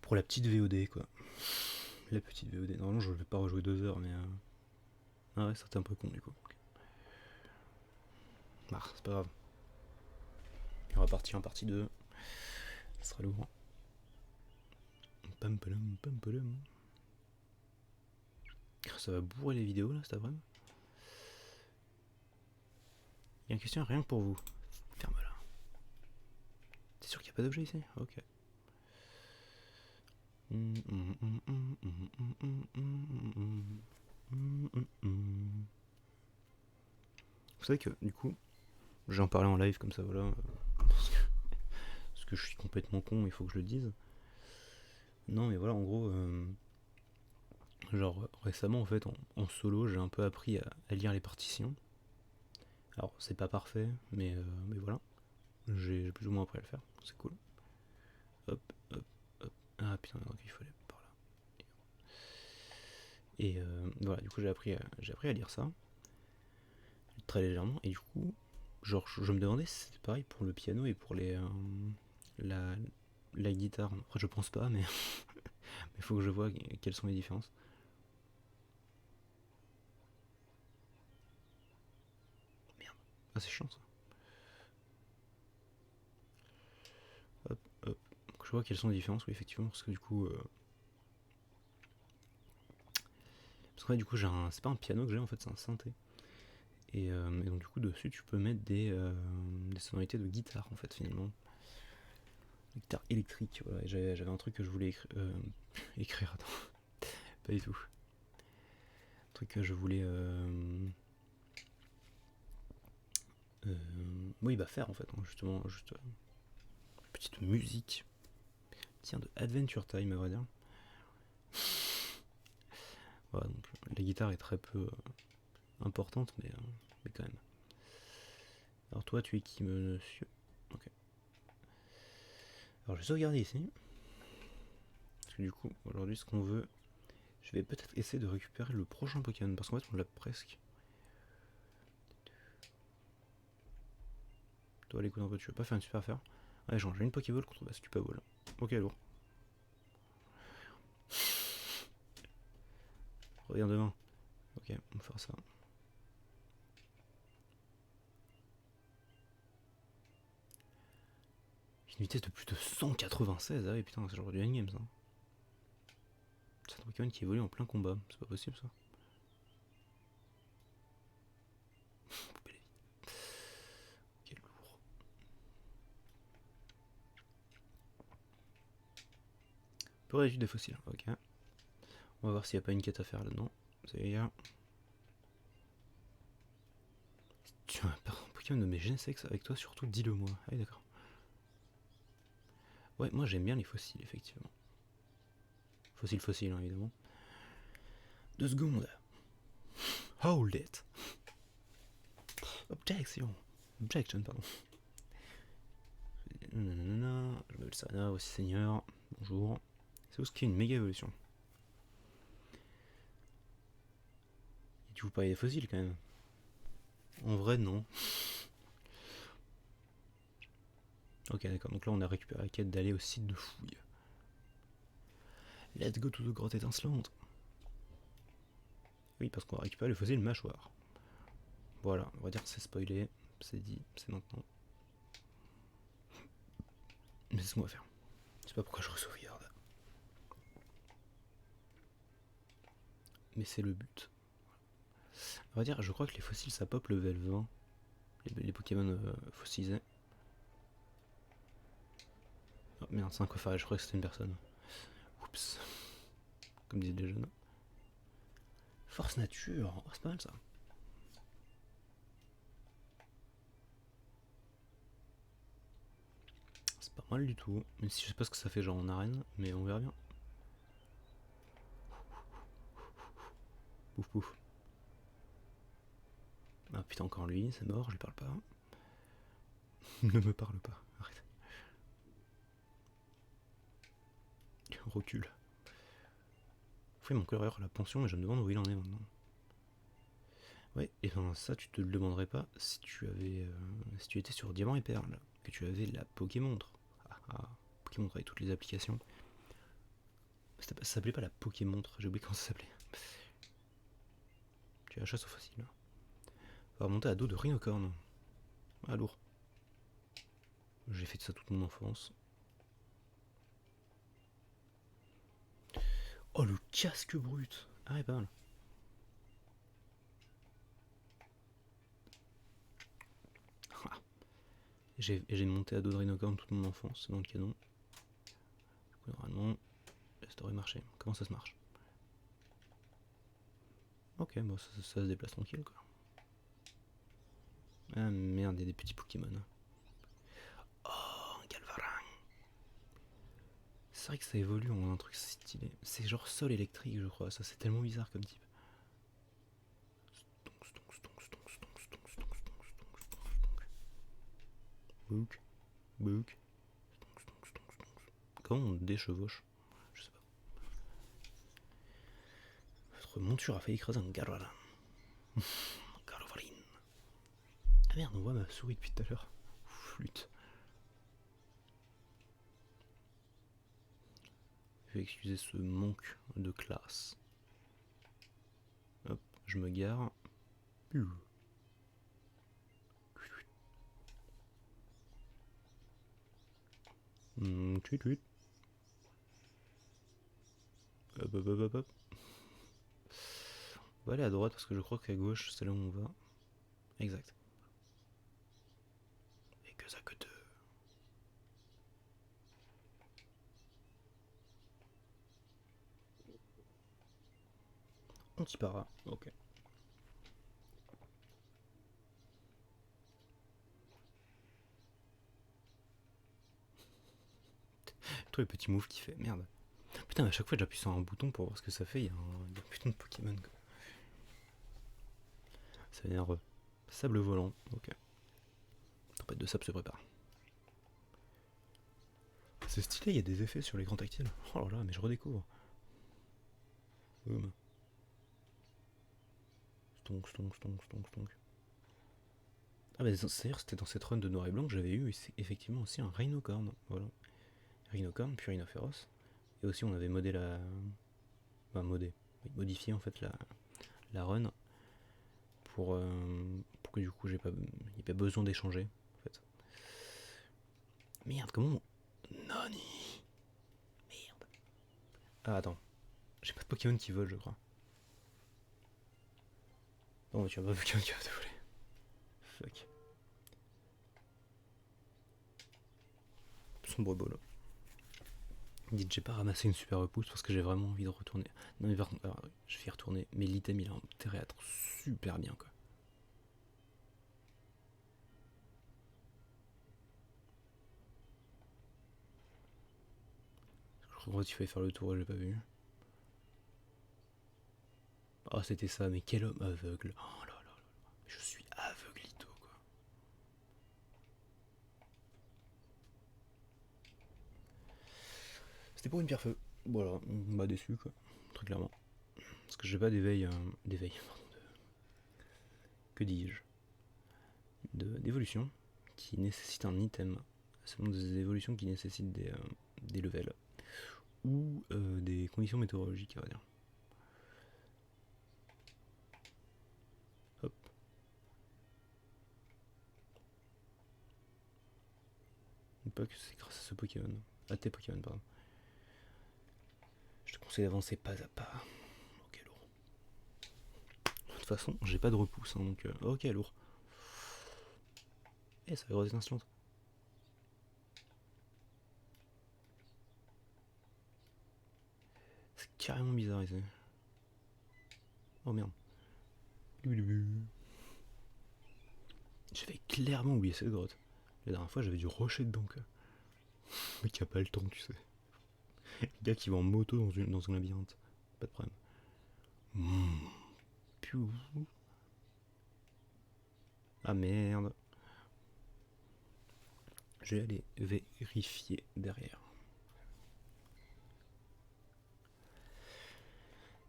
pour la petite VOD quoi. La petite VOD. Normalement je vais pas rejouer 2 heures mais ah ouais c'était un peu con du coup. Ah c'est pas grave. On va partir en partie 2. Ça sera lourd. Pam palum pam palum. Ça va bourrer les vidéos là, c'est vrai. Il y a une question rien que pour vous. Ferme-la. T'es sûr qu'il n'y a pas d'objet ici? Ok. Vous savez que du coup, j'en parlais en live comme ça, voilà. Parce que je suis complètement con, il faut que je le dise. Non mais voilà, en gros, genre récemment en fait, en solo, j'ai un peu appris à lire les partitions. Alors c'est pas parfait, mais voilà. J'ai plus ou moins appris à le faire, c'est cool. Hop, hop, hop. Ah putain, donc il faut aller par là. Et voilà, du coup j'ai appris à lire ça, très légèrement, et du coup, genre je me demandais si c'était pareil pour le piano et pour la, la guitare. Après je pense pas, mais il faut que je vois quelles sont les différences. Merde, ah c'est chiant ça. Hop, hop. Donc, je vois quelles sont les différences, oui effectivement, parce que du coup... parce que ouais, du coup c'est pas un piano que j'ai en fait, c'est un synthé. Et donc du coup dessus tu peux mettre des sonorités de guitare en fait finalement. Guitare électrique, voilà. Et j'avais un truc que je voulais écrire, attends, pas du tout. Un truc que je voulais oui bah faire en fait, hein, justement, juste petite musique. Tiens, de Adventure Time à vrai dire. Voilà, donc la guitare est très peu importante, mais quand même. Alors toi tu es qui monsieur? Ok. Alors je vais sauvegarder ici. Parce que du coup, aujourd'hui ce qu'on veut, je vais peut-être essayer de récupérer le prochain Pokémon, parce qu'en fait on l'a presque. Toi l'écoute un peu, tu veux pas faire une super affaire? Allez, j'ai une Pokéball contre ma Stupaball. Ok, lourd. Reviens demain. Ok, on va faire ça. Une vitesse de plus de 196, ah oui putain, c'est genre du endgame ça. C'est un Pokémon qui évolue en plein combat, c'est pas possible ça. Ok, lourd. Peu réduit des fossiles, ok. On va voir s'il n'y a pas une quête à faire là-dedans. Ça y est. Tu as un Pokémon de mes Genesex avec toi, surtout dis-le moi. Ah oui, d'accord. Ouais, moi j'aime bien les fossiles, effectivement. Fossiles, hein, évidemment. 2 secondes. Hold it. Objection. Objection, pardon. Nanana, je m'appelle Sana, voici Seigneur. Bonjour. C'est où ce qu'il y a une méga évolution? Et tu vous parles des fossiles quand même. En vrai, non. Ok, d'accord. Donc là, on a récupéré la quête d'aller au site de fouille. Let's go to the grotte étincelante. Oui, parce qu'on va récupérer le fossile mâchoire. Voilà, on va dire que c'est spoilé. C'est dit, c'est maintenant. Mais c'est ce qu'on va faire. Je sais pas pourquoi je re-sauvegarde. Mais c'est le but. On va dire, je crois que les fossiles ça pop level 20. Les Pokémon fossilisés. Oh merde, c'est un coffret, je crois que c'était une personne. Oups. Comme disent les jeunes. Force nature, oh, c'est pas mal ça. C'est pas mal du tout. Même si je sais pas ce que ça fait genre en arène, mais on verra bien. Pouf pouf. Ah putain, encore lui, c'est mort, je lui parle pas. Ne me parle pas, arrête. Recule. Faut mon coureur à la pension, mais je me demande où il en est maintenant. Ouais, et ben ça, tu te le demanderais pas si tu avais. Si tu étais sur Diamant et Perle, que tu avais la Pokémontre. Ah ah, Pokémontre avec toutes les applications. Ça s'appelait pas la Pokémontre, j'ai oublié comment ça s'appelait. Tu as la chasse aux fossiles. On va remonter à dos de Rhinocorn. Ah, lourd. J'ai fait ça toute mon enfance. Oh, le casque brut. Ah ouais, pas mal. Ah. J'ai monté à dos de Rhinocorn toute mon enfance dans le canon. Du coup, normalement, ça devrait marcher. Comment ça se marche? Ok, bon, ça se déplace tranquille, quoi. Ah merde, il y a des petits Pokémon. Oh, un Galvarin. C'est vrai que ça évolue en un truc stylé. C'est genre sol électrique, je crois. Ça, c'est tellement bizarre comme type. Bouk, bouk. Comment on déchevauche? Je sais pas. Votre monture a failli écraser un Galvarin. Galvarin. Ah merde, on voit ma souris depuis tout à l'heure. Flûte. Je vais excuser ce manque de classe. Hop, je me gare. Tweet, tweet. Hop, hop, hop, hop, hop. On va aller à droite parce que je crois qu'à gauche, c'est là où on va. Exact. Et que ça que deux. Antipara, ok. Toi, le petit move qui fait. Merde. Putain, à chaque fois, j'appuie sur un bouton pour voir ce que ça fait. Il y a un putain de Pokémon, quoi. Ça m'énerve. Sable volant, ok. Tempête de sable se prépare. C'est stylé, il y a des effets sur l'écran tactile. Oh là là, mais je redécouvre. Boum. Stonk, stonk, stonk, stonk, stonk. Ah bah d'ailleurs c'était dans cette run de noir et blanc que j'avais eu effectivement aussi un Rhinocorn. Voilà. Rhinocorn, puis Rhinophéros. Et aussi on avait modé la. Enfin modifié en fait la run pour que du coup il n'y ait pas besoin d'échanger en fait. Merde, comment. Nani. Merde. Ah attends. J'ai pas de Pokémon qui vole je crois. Non mais tu as pas de Pokémon qui va te voler. Fuck. Sombre bol. Dites, j'ai pas ramassé une super repousse parce que j'ai vraiment envie de retourner. Non mais par contre, alors, je vais y retourner, mais l'item il a intérêt à être super bien quoi. Je crois qu'il fallait faire le tour et j'ai pas vu. Oh c'était ça, mais quel homme aveugle. Oh là là là. Je suis aveuglito quoi. C'était pour une pierre feu. Voilà, bah déçu quoi. Très clairement. Parce que j'ai pas d'éveil. D'éveil, pardon. Que dis-je d'évolution qui nécessite un item. C'est des évolutions qui nécessitent des levels. Ou des conditions météorologiques, on va dire. Hop. Pas que c'est grâce à ce Pokémon. À tes Pokémon, pardon. Je te conseille d'avancer pas à pas. Ok, lourd. De toute façon, j'ai pas de repousse, hein, donc. Ok, lourd. Eh, ça va être insolente. C'est carrément bizarre ici. Oh merde. J'avais clairement oublié cette grotte. La dernière fois, j'avais dû rusher dedans, quoi. Mais qui a pas le temps, tu sais. Le gars qui va en moto dans un labyrinthe. Pas de problème. Piou. Ah merde. Je vais aller vérifier derrière.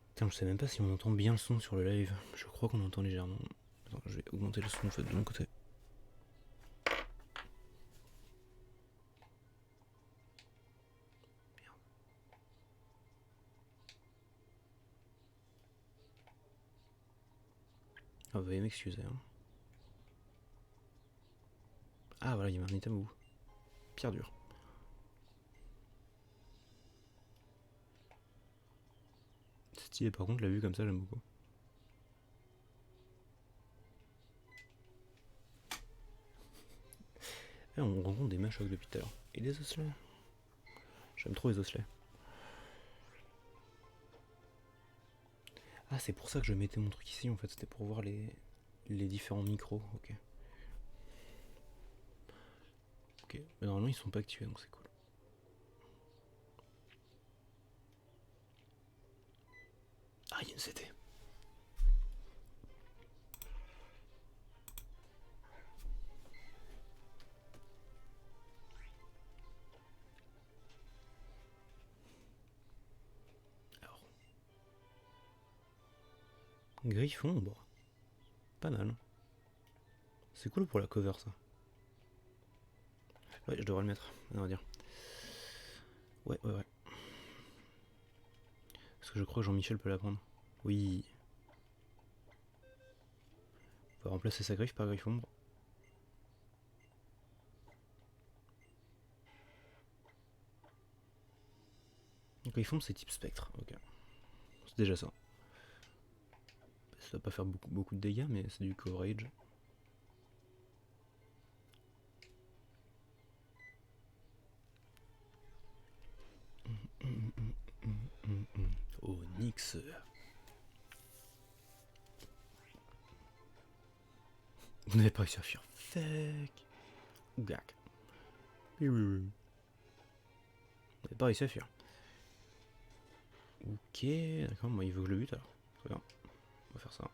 Putain, je sais même pas si on entend bien le son sur le live. Je crois qu'on entend légèrement. Attends, je vais augmenter le son en fait de mon côté. Ah, veuillez m'excuser. Hein. Ah, voilà, il y avait un item où. Pierre dure. C'est stylé, par contre, la vue comme ça, j'aime beaucoup. Et on rencontre des machocs depuis tout à l'heure. Et des osselets. J'aime trop les osselets. Ah, c'est pour ça que je mettais mon truc ici en fait, c'était pour voir les différents micros. Ok. Ok. Mais normalement ils sont pas activés donc c'est cool. Ah, il y a une CT. Alors. Griffon, bon. Pas mal. C'est cool pour la cover ça. Ouais, je devrais le mettre, on va dire. Ouais. Parce que je crois que Jean-Michel peut la prendre. Oui. On va remplacer sa griffe par Griffon. Griffon c'est type spectre, ok. C'est déjà ça. Ça va pas faire beaucoup de dégâts, mais c'est du coverage. Onyx. Vous n'avez pas réussi à faire fake. Gac. Vous n'avez pas réussi à fuir. Ok, d'accord, moi il veut que je le bute alors. Très bien. On va faire ça.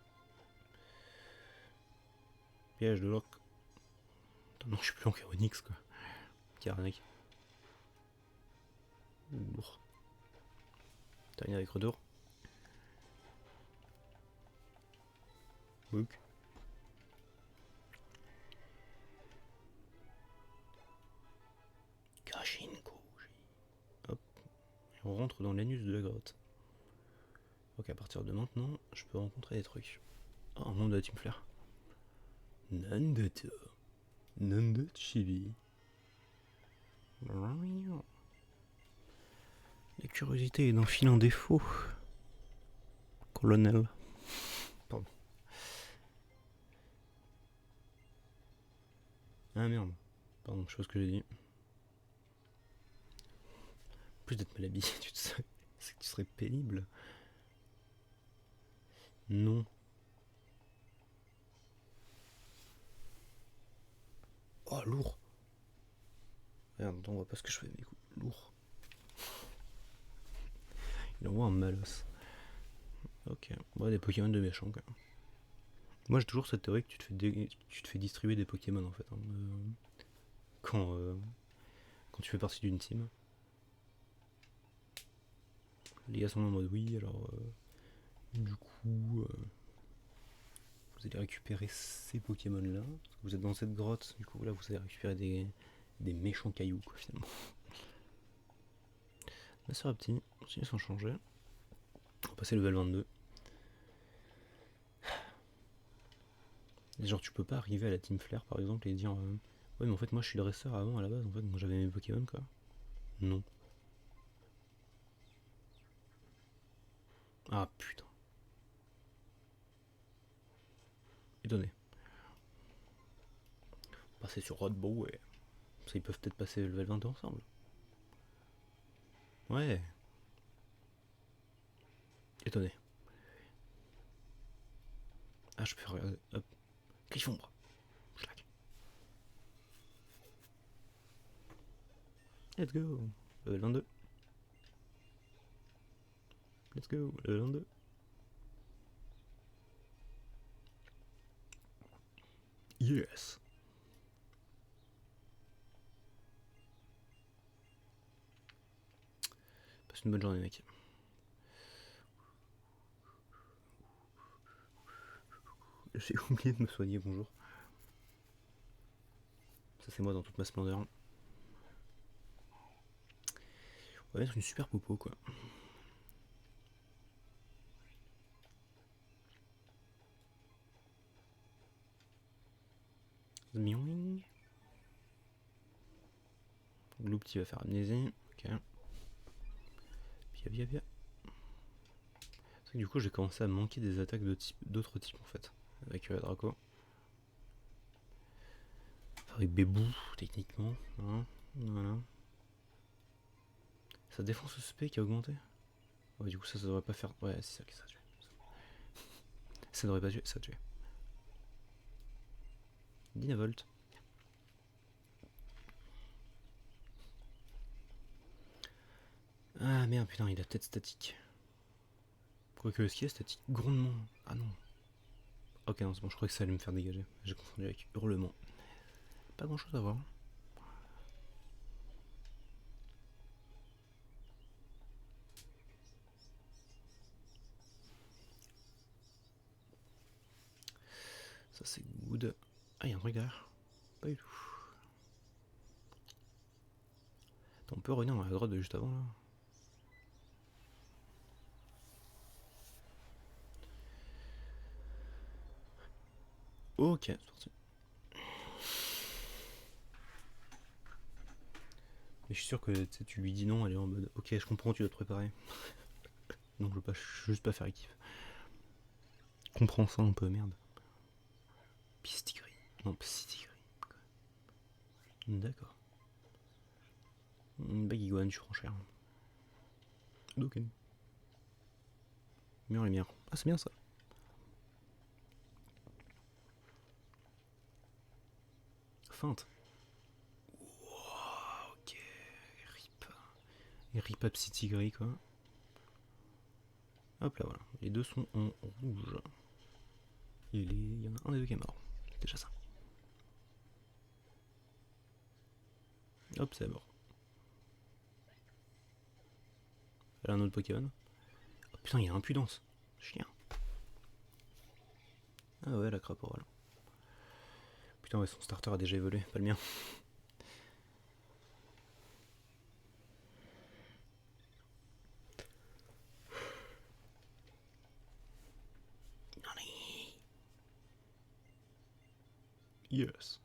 Piège de lock. Attends, non, je suis plus en Onyx quoi. Petit arnaque. Lourd. Terminé avec retour. Book. Kashinko. Hop. Et on rentre dans l'anus de la grotte. Ok, à partir de maintenant, je peux rencontrer des trucs. Oh, un membre de la Team Flare. Nandata. Nanda Chibi. La curiosité est d'un filin défaut. Colonel. Pardon. Ah merde. Pardon, je sais pas ce que j'ai dit. En plus d'être mal habillé, c'est que tu serais pénible. Non. Oh, lourd. Regarde, on voit pas ce que je fais, mais écoute, lourd. Il envoie un malos. Ok, ouais, des Pokémon de méchants quand même. Moi j'ai toujours cette théorie que tu te fais distribuer des Pokémon en fait. Hein, quand tu fais partie d'une team. Les gars sont en mode oui, alors du coup vous allez récupérer ces Pokémon là. Parce que vous êtes dans cette grotte, du coup là vous allez récupérer des méchants cailloux quoi finalement. Là sur la petite, continue sans changer. On va passer level 22. Genre tu peux pas arriver à la Team Flare par exemple et dire ouais mais en fait moi je suis le resteur avant à la base en fait moi j'avais mes Pokémon quoi. Non. Ah putain. Étonné. Passer sur Rodbow et ça ils peuvent peut-être passer le level 22 ensemble. Ouais. Étonné. Ah je peux faire hop. Cliffombre. Schlack. Let's go. Level 22. Let's go. Level 22. Yes. Passe une bonne journée mec. J'ai oublié de me soigner, bonjour. Ça c'est moi dans toute ma splendeur. On va mettre une super popo quoi. petit va faire amnésie. Ok. Bien. C'est que du coup j'ai commencé à manquer des attaques d'autres types en fait. Avec Draco. Avec Bébou, techniquement. Hein, voilà. Sa défense spé qui a augmenté. Ouais, du coup ça devrait pas faire. Ouais, c'est ça qui ça tue. Ça devrait pas tuer, ça tue. Dynavolt. Ah merde, putain, il a peut-être statique. Quoique, est-ce qu'il est statique grandement? Ah non. Ok, non, c'est bon, je crois que ça allait me faire dégager. J'ai confondu avec hurlement. Pas grand chose à voir. Ça c'est good. Ah, y'a un truc derrière. Pas du tout. Attends, on peut revenir dans la grotte de juste avant là. Ok, c'est parti. Mais je suis sûr que tu lui dis non, elle est en mode ok, je comprends, tu dois te préparer. Non, je veux pas, juste pas faire kiff. Comprends ça un peu, merde. Pistigris. Non, Pistigris. D'accord. Bagiguan, je suis cher. Ok. Mur lumière. Ah, c'est bien ça. Feinte. Wow, ok. Rip. Et rip à Psytigris quoi. Hop là, voilà. Les deux sont en rouge. Il y en a un des deux qui est mort. C'est déjà ça. Hop, c'est mort. Elle a un autre Pokémon. Oh, putain, il y a impudence. Chien. Ah ouais, la craporale. Putain, ouais, son starter a déjà évolué, pas le mien. Yes.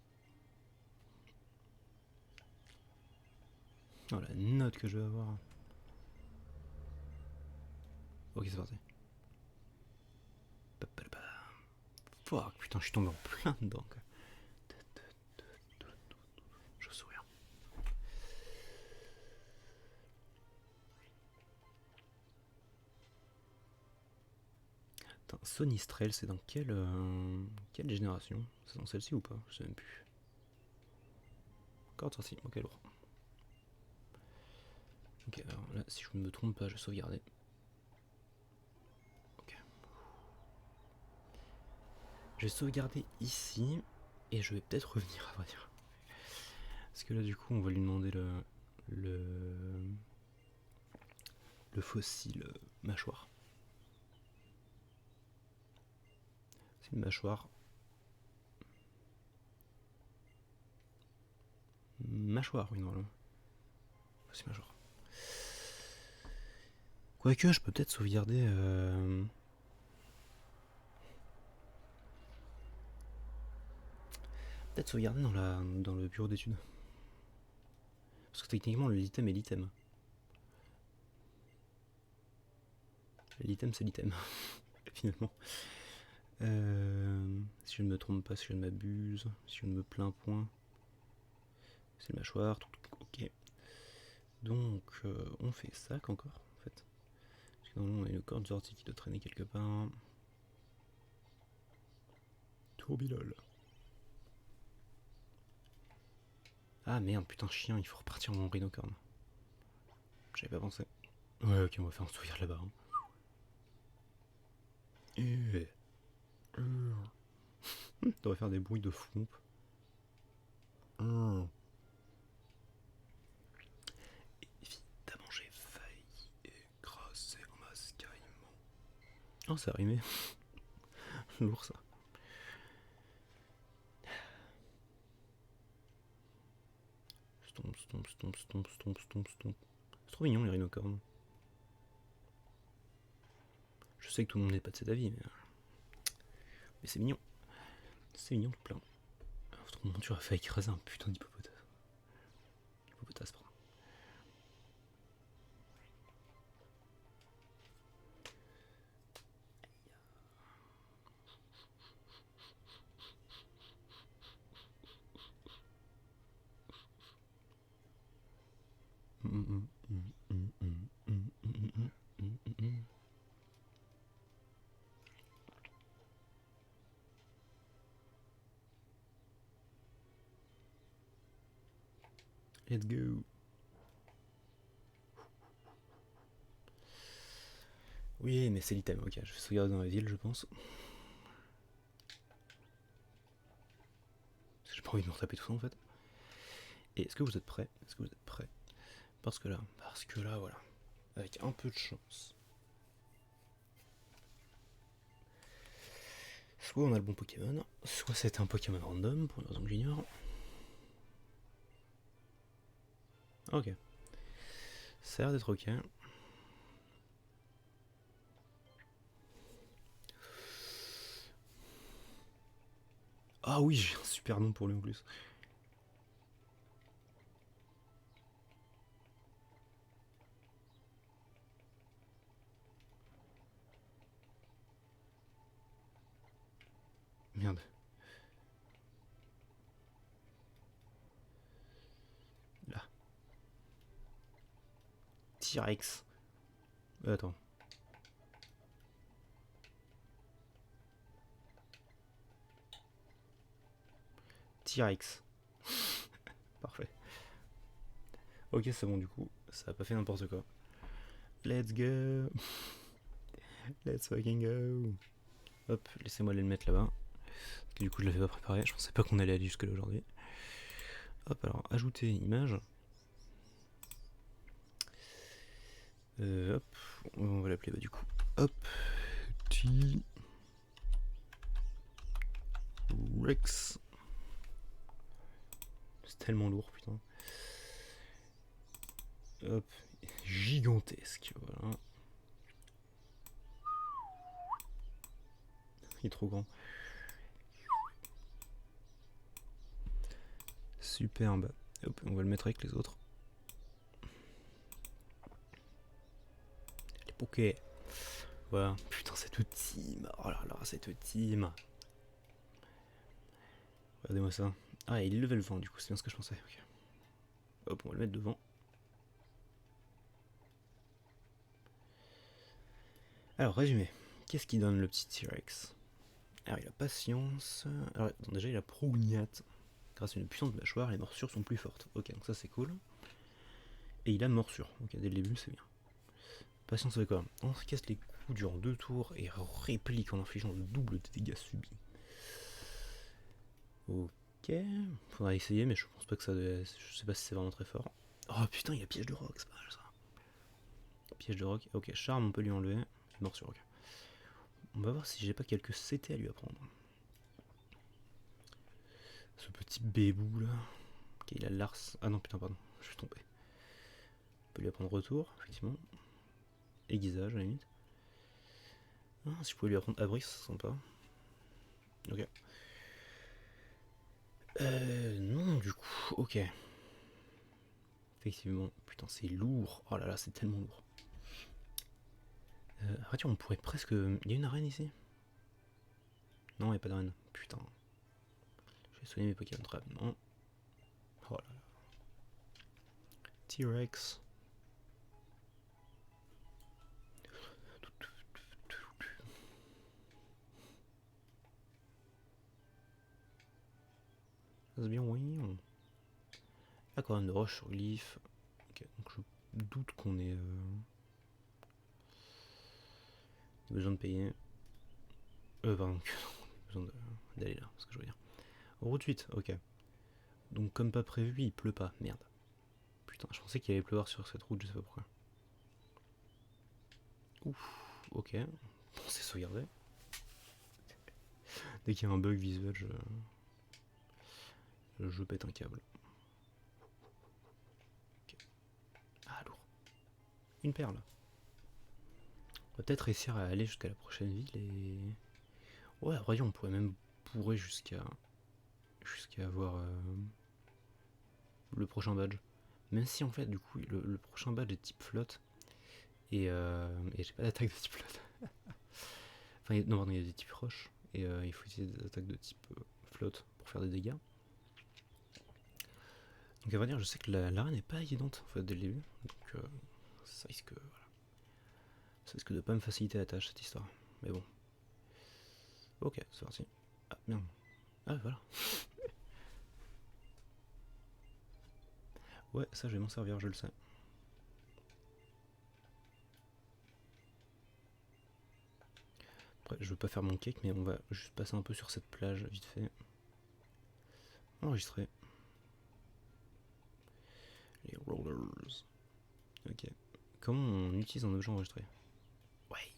Oh la note que je vais avoir. Ok, c'est parti. Fuck, putain, je suis tombé en plein dedans. Quoi. Je souris. Attends, Sonistrel, c'est dans quelle génération? C'est dans celle-ci ou pas? Je sais même plus. Encore sorti, ok, lourd. Ok, alors là, si je ne me trompe pas, je vais sauvegarder. Ok. Je vais sauvegarder ici, et je vais peut-être revenir, à vrai dire. Parce que là, du coup, on va lui demander le, le fossile mâchoire. C'est une mâchoire. Mâchoire, oui, non, là. C'est mâchoire. Quoique, je peux peut-être sauvegarder. Peut-être sauvegarder dans le bureau d'études. Parce que techniquement, l'item est l'item. L'item, c'est l'item. Finalement. Si je ne me trompe pas, si je ne m'abuse, si je ne me plains point. C'est le mâchoire. Ok. Donc, on fait sac encore, en fait. Parce que normalement, on a une corde sortie qui doit traîner quelque part. Tourbilol. Ah merde, putain, chien, il faut repartir en rhinocorne. J'avais pas pensé. Ouais, ok, on va faire un sauvegarde là-bas. Hein. On devrait faire des bruits de fompe. Évidemment, j'ai failli écraser un mascaillement. Oh, ça a rimé. Lourd ça. Stomp. C'est trop mignon les rhinocornes. Je sais que tout le monde n'est pas de cet avis, mais c'est mignon. C'est mignon tout plein. Alors, comment tu aurais fait écraser un putain d'hippopotame? Hippopotame, pardon. Let's go. Oui, mais c'est l'item, ok. Je vais sauvegarder dans la ville, je pense. Parce que j'ai pas envie de me retaper tout ça en fait. Et est-ce que vous êtes prêts? Est-ce que vous êtes prêts? Parce que là, voilà. Avec un peu de chance. Soit on a le bon Pokémon, soit c'est un Pokémon random, pour une raison que j'ignore. Ok. Ça a l'air d'être ok. Ah oui, j'ai un super nom pour lui en plus. Merde. Là. T-Rex. Attends. T-Rex. Parfait. Ok, c'est bon du coup. Ça a pas fait n'importe quoi. Let's go. Let's fucking go. Hop, laissez-moi aller le mettre là-bas. Parce que du coup, je l'avais pas préparé. Je pensais pas qu'on allait aller jusque-là aujourd'hui. Hop, alors, ajouter image. Hop, on va l'appeler du coup. Hop, T-Rex. C'est tellement lourd, putain. Hop, gigantesque, voilà. Il est trop grand. Superbe. Hop, on va le mettre avec les autres. Les pokés. Voilà. Putain, cette team. Oh là là, cette team. Regardez-moi ça. Ah, il est level 20 du coup, c'est bien ce que je pensais. Okay. Hop, on va le mettre devant. Alors, résumé. Qu'est-ce qui donne le petit T-Rex? Alors, il a patience. Alors, déjà, il a prognate. Grâce à une puissante mâchoire, les morsures sont plus fortes. Ok, donc ça c'est cool. Et il a morsure. Ok, dès le début, c'est bien. Patience avec quoi? On se casse les coups durant 2 tours et réplique en infligeant le double des dégâts subis. Ok. Faudra essayer, mais je pense pas que ça. Je sais pas si c'est vraiment très fort. Oh putain, il y a piège de roc, c'est pas mal ça. Piège de roc. Ok, charme, on peut lui enlever. Morsure, ok. On va voir si j'ai pas quelques CT à lui apprendre. Ce petit bébou là. Ok, il a Lars. Ah non, putain, pardon, je suis tombé. On peut lui apprendre retour, effectivement. Aiguisage à la limite. Ah, si je pouvais lui apprendre abri, c'est sympa. Ok. Non, du coup, ok. Effectivement, putain, c'est lourd. Oh là là, c'est tellement lourd. Ah, tiens, on pourrait presque. Il y a une arène ici? Non, il n'y a pas d'arène. Putain. Je vais soigner mes Pokémon très rapidement. Oh là là. T-Rex. Ça se bien, oui. Ah, quand même de roche sur glyphe. Ok, donc je doute qu'on ait besoin de payer. Pardon, besoin d'aller là, c'est ce que je veux dire. Route 8, ok. Donc, comme pas prévu, il pleut pas. Merde. Putain, je pensais qu'il allait pleuvoir sur cette route, je sais pas pourquoi. Ouf, ok. On s'est sauvegardé. Dès qu'il y a un bug visuel, je pète un câble. Okay. Ah, lourd. Une perle. On va peut-être réussir à aller jusqu'à la prochaine ville et... Ouais, à vrai on pourrait même bourrer jusqu'à avoir le prochain badge. Même si en fait, du coup, le prochain badge est type flotte. Et j'ai pas d'attaque de type flotte. Enfin, non, pardon, il y a des types roches. Et il faut utiliser des attaques de type flotte pour faire des dégâts. Donc à vrai dire, je sais que l'arène n'est pas évidente en fait dès le début, donc ça risque, voilà. Ça risque de pas me faciliter la tâche cette histoire. Mais bon. Ok, c'est parti. Ah merde. Ah voilà. Ouais, ça je vais m'en servir, je le sais. Après, je veux pas faire mon cake, mais on va juste passer un peu sur cette plage vite fait. Enregistrer. Les rollers. Ok. Comment on utilise un objet enregistré? Ouais.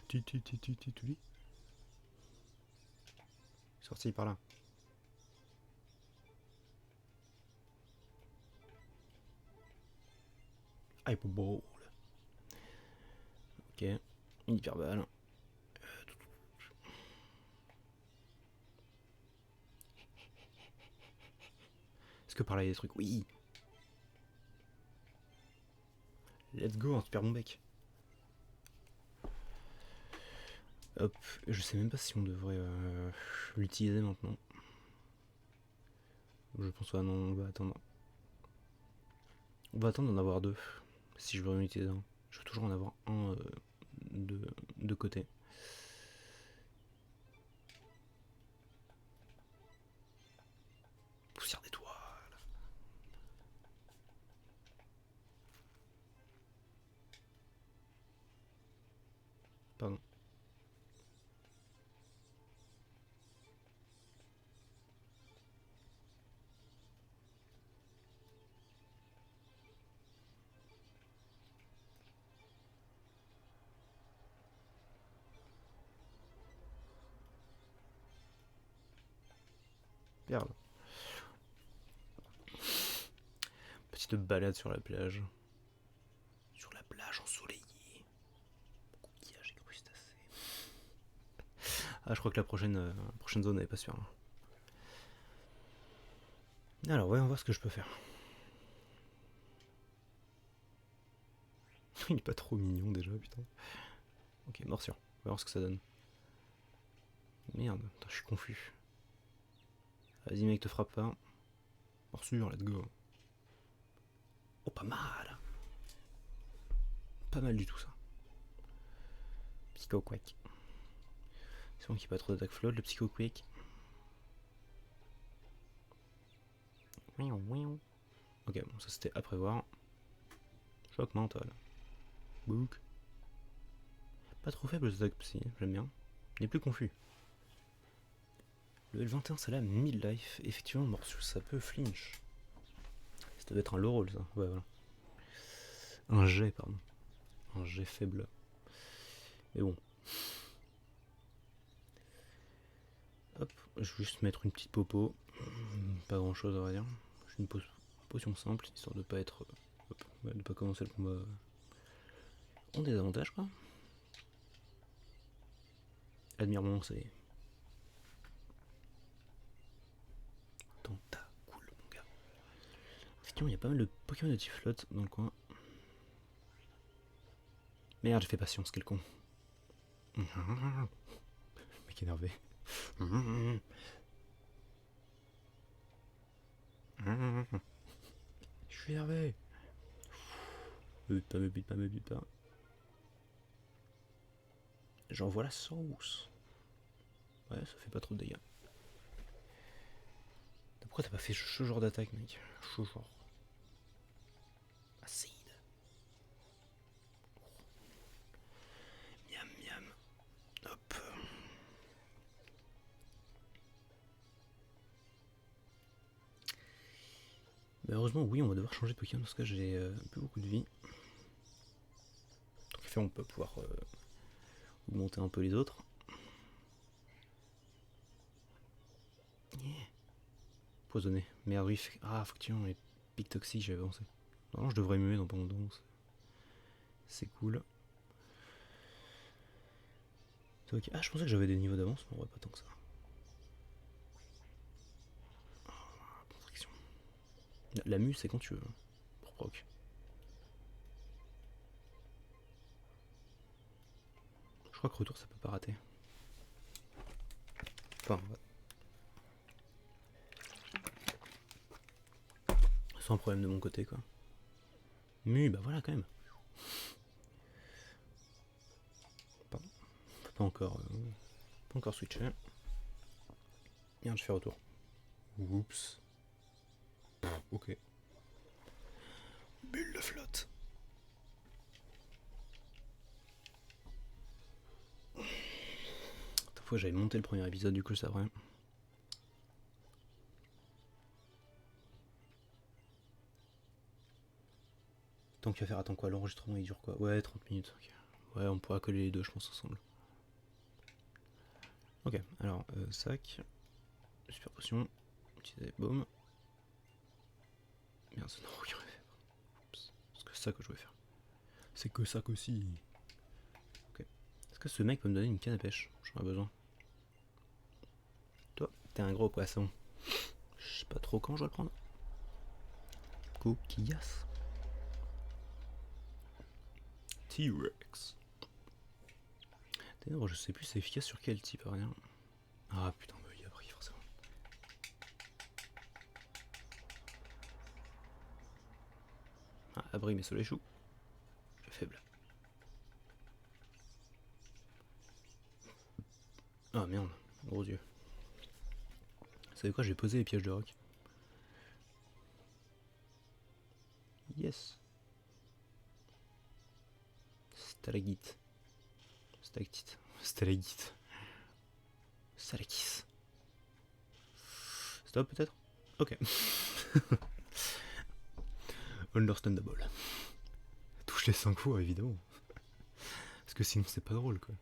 Tu. Sorti par là. Hyperball. Ok. Une hyperbole. Est-ce que par là il y a des trucs? Oui. Let's go, un super bon bec. Hop, je sais même pas si on devrait l'utiliser maintenant. Je pense pas, non, on va attendre. On va attendre d'en avoir deux. Si je veux en utiliser un. Je veux toujours en avoir un de côté. Poussière d'étoiles. Pardon. Perle. Petite balade sur la plage. Sur la plage ensoleillée. Coquillages et crustacés. Ah, je crois que la prochaine zone elle est pas sûre. Alors, voyons voir ce que je peux faire. Il est pas trop mignon déjà, putain. Ok, morsure. On va voir ce que ça donne. Merde, putain, je suis confus. Vas-y, mec, te frappe pas. Morsure, let's go. Oh, pas mal. Pas mal du tout ça. Psycho Quack. C'est bon qu'il n'y a pas trop d'attaque flotte, le Psycho Quack. Ok, bon, ça c'était à prévoir. Choc mental. Book. Pas trop faible les attaques psy, j'aime bien. Il est plus confus. Le L21, c'est là, 1000 life. Effectivement, morsure, ça peut flinch. Ça devait être un low roll, ça. Ouais, voilà. Un jet, pardon. Un jet faible. Mais bon. Hop, je vais juste mettre une petite popo. Pas grand chose à vrai dire. Juste une potion simple, histoire de pas être. Hop, de pas commencer le combat en désavantage, quoi. Admire mon c'est. Tentacool, mon gars. Effectivement, il y a pas mal de Pokémon de type flotte dans le coin. Merde, j'ai fait patience, quel con. Le mec énervé. Je suis énervé. Me bute pas. J'envoie la sauce. Ouais, ça fait pas trop de dégâts. Pourquoi t'as pas fait ce genre d'attaque, mec? Ce genre. Acide. Miam miam. Hop. Mais heureusement, oui, on va devoir changer de Pokémon parce que j'ai plus beaucoup de vie. Donc, en fait, on peut pouvoir augmenter un peu les autres. Yeah. Poisonné. Merde, oui. Ah, effectivement, les pics toxiques, j'avais avancé. Non, je devrais muer dans pas longtemps. C'est cool. Okay. Ah, je pensais que j'avais des niveaux d'avance, mais on va pas tant que ça. Contraction. La mue, c'est quand tu veux. Pour proc. crois que retour ça peut pas rater. Enfin, sans problème de mon côté quoi. Mais bah voilà quand même. Pardon. On peut pas encore switcher. Merde, je fais retour. Oups. Ok. Bulle de flotte. Cette fois j'avais monté le premier épisode du coup c'est vrai. Tant qu'il va faire, attends quoi, l'enregistrement il dure quoi? Ouais, 30 minutes, ok. Ouais, on pourra coller les deux je pense ensemble. Ok, alors sac, super potion, utiliser, boum. Merde, ça n'a aucun effet. C'est que ça que je voulais faire. C'est que ça qu'aussi. Ok. Est-ce que ce mec peut me donner une canne à pêche? J'en ai besoin. Toi, t'es un gros poisson. Je sais pas trop quand je dois le prendre. Coquillas. T-Rex. Ténèbres, je sais plus c'est efficace sur quel type, rien. Ah putain, bah il a pris forcément. Ah, abri mais soleil chou. Je suis faible. Ah merde, gros dieu. Vous savez quoi, j'ai posé les pièges de roc. Yes. Stalagite. Stalactite. Stalagite. Salakis. Stop peut-être? Ok. Understandable. Touche les 5 fois évidemment. Parce que sinon c'est pas drôle quoi.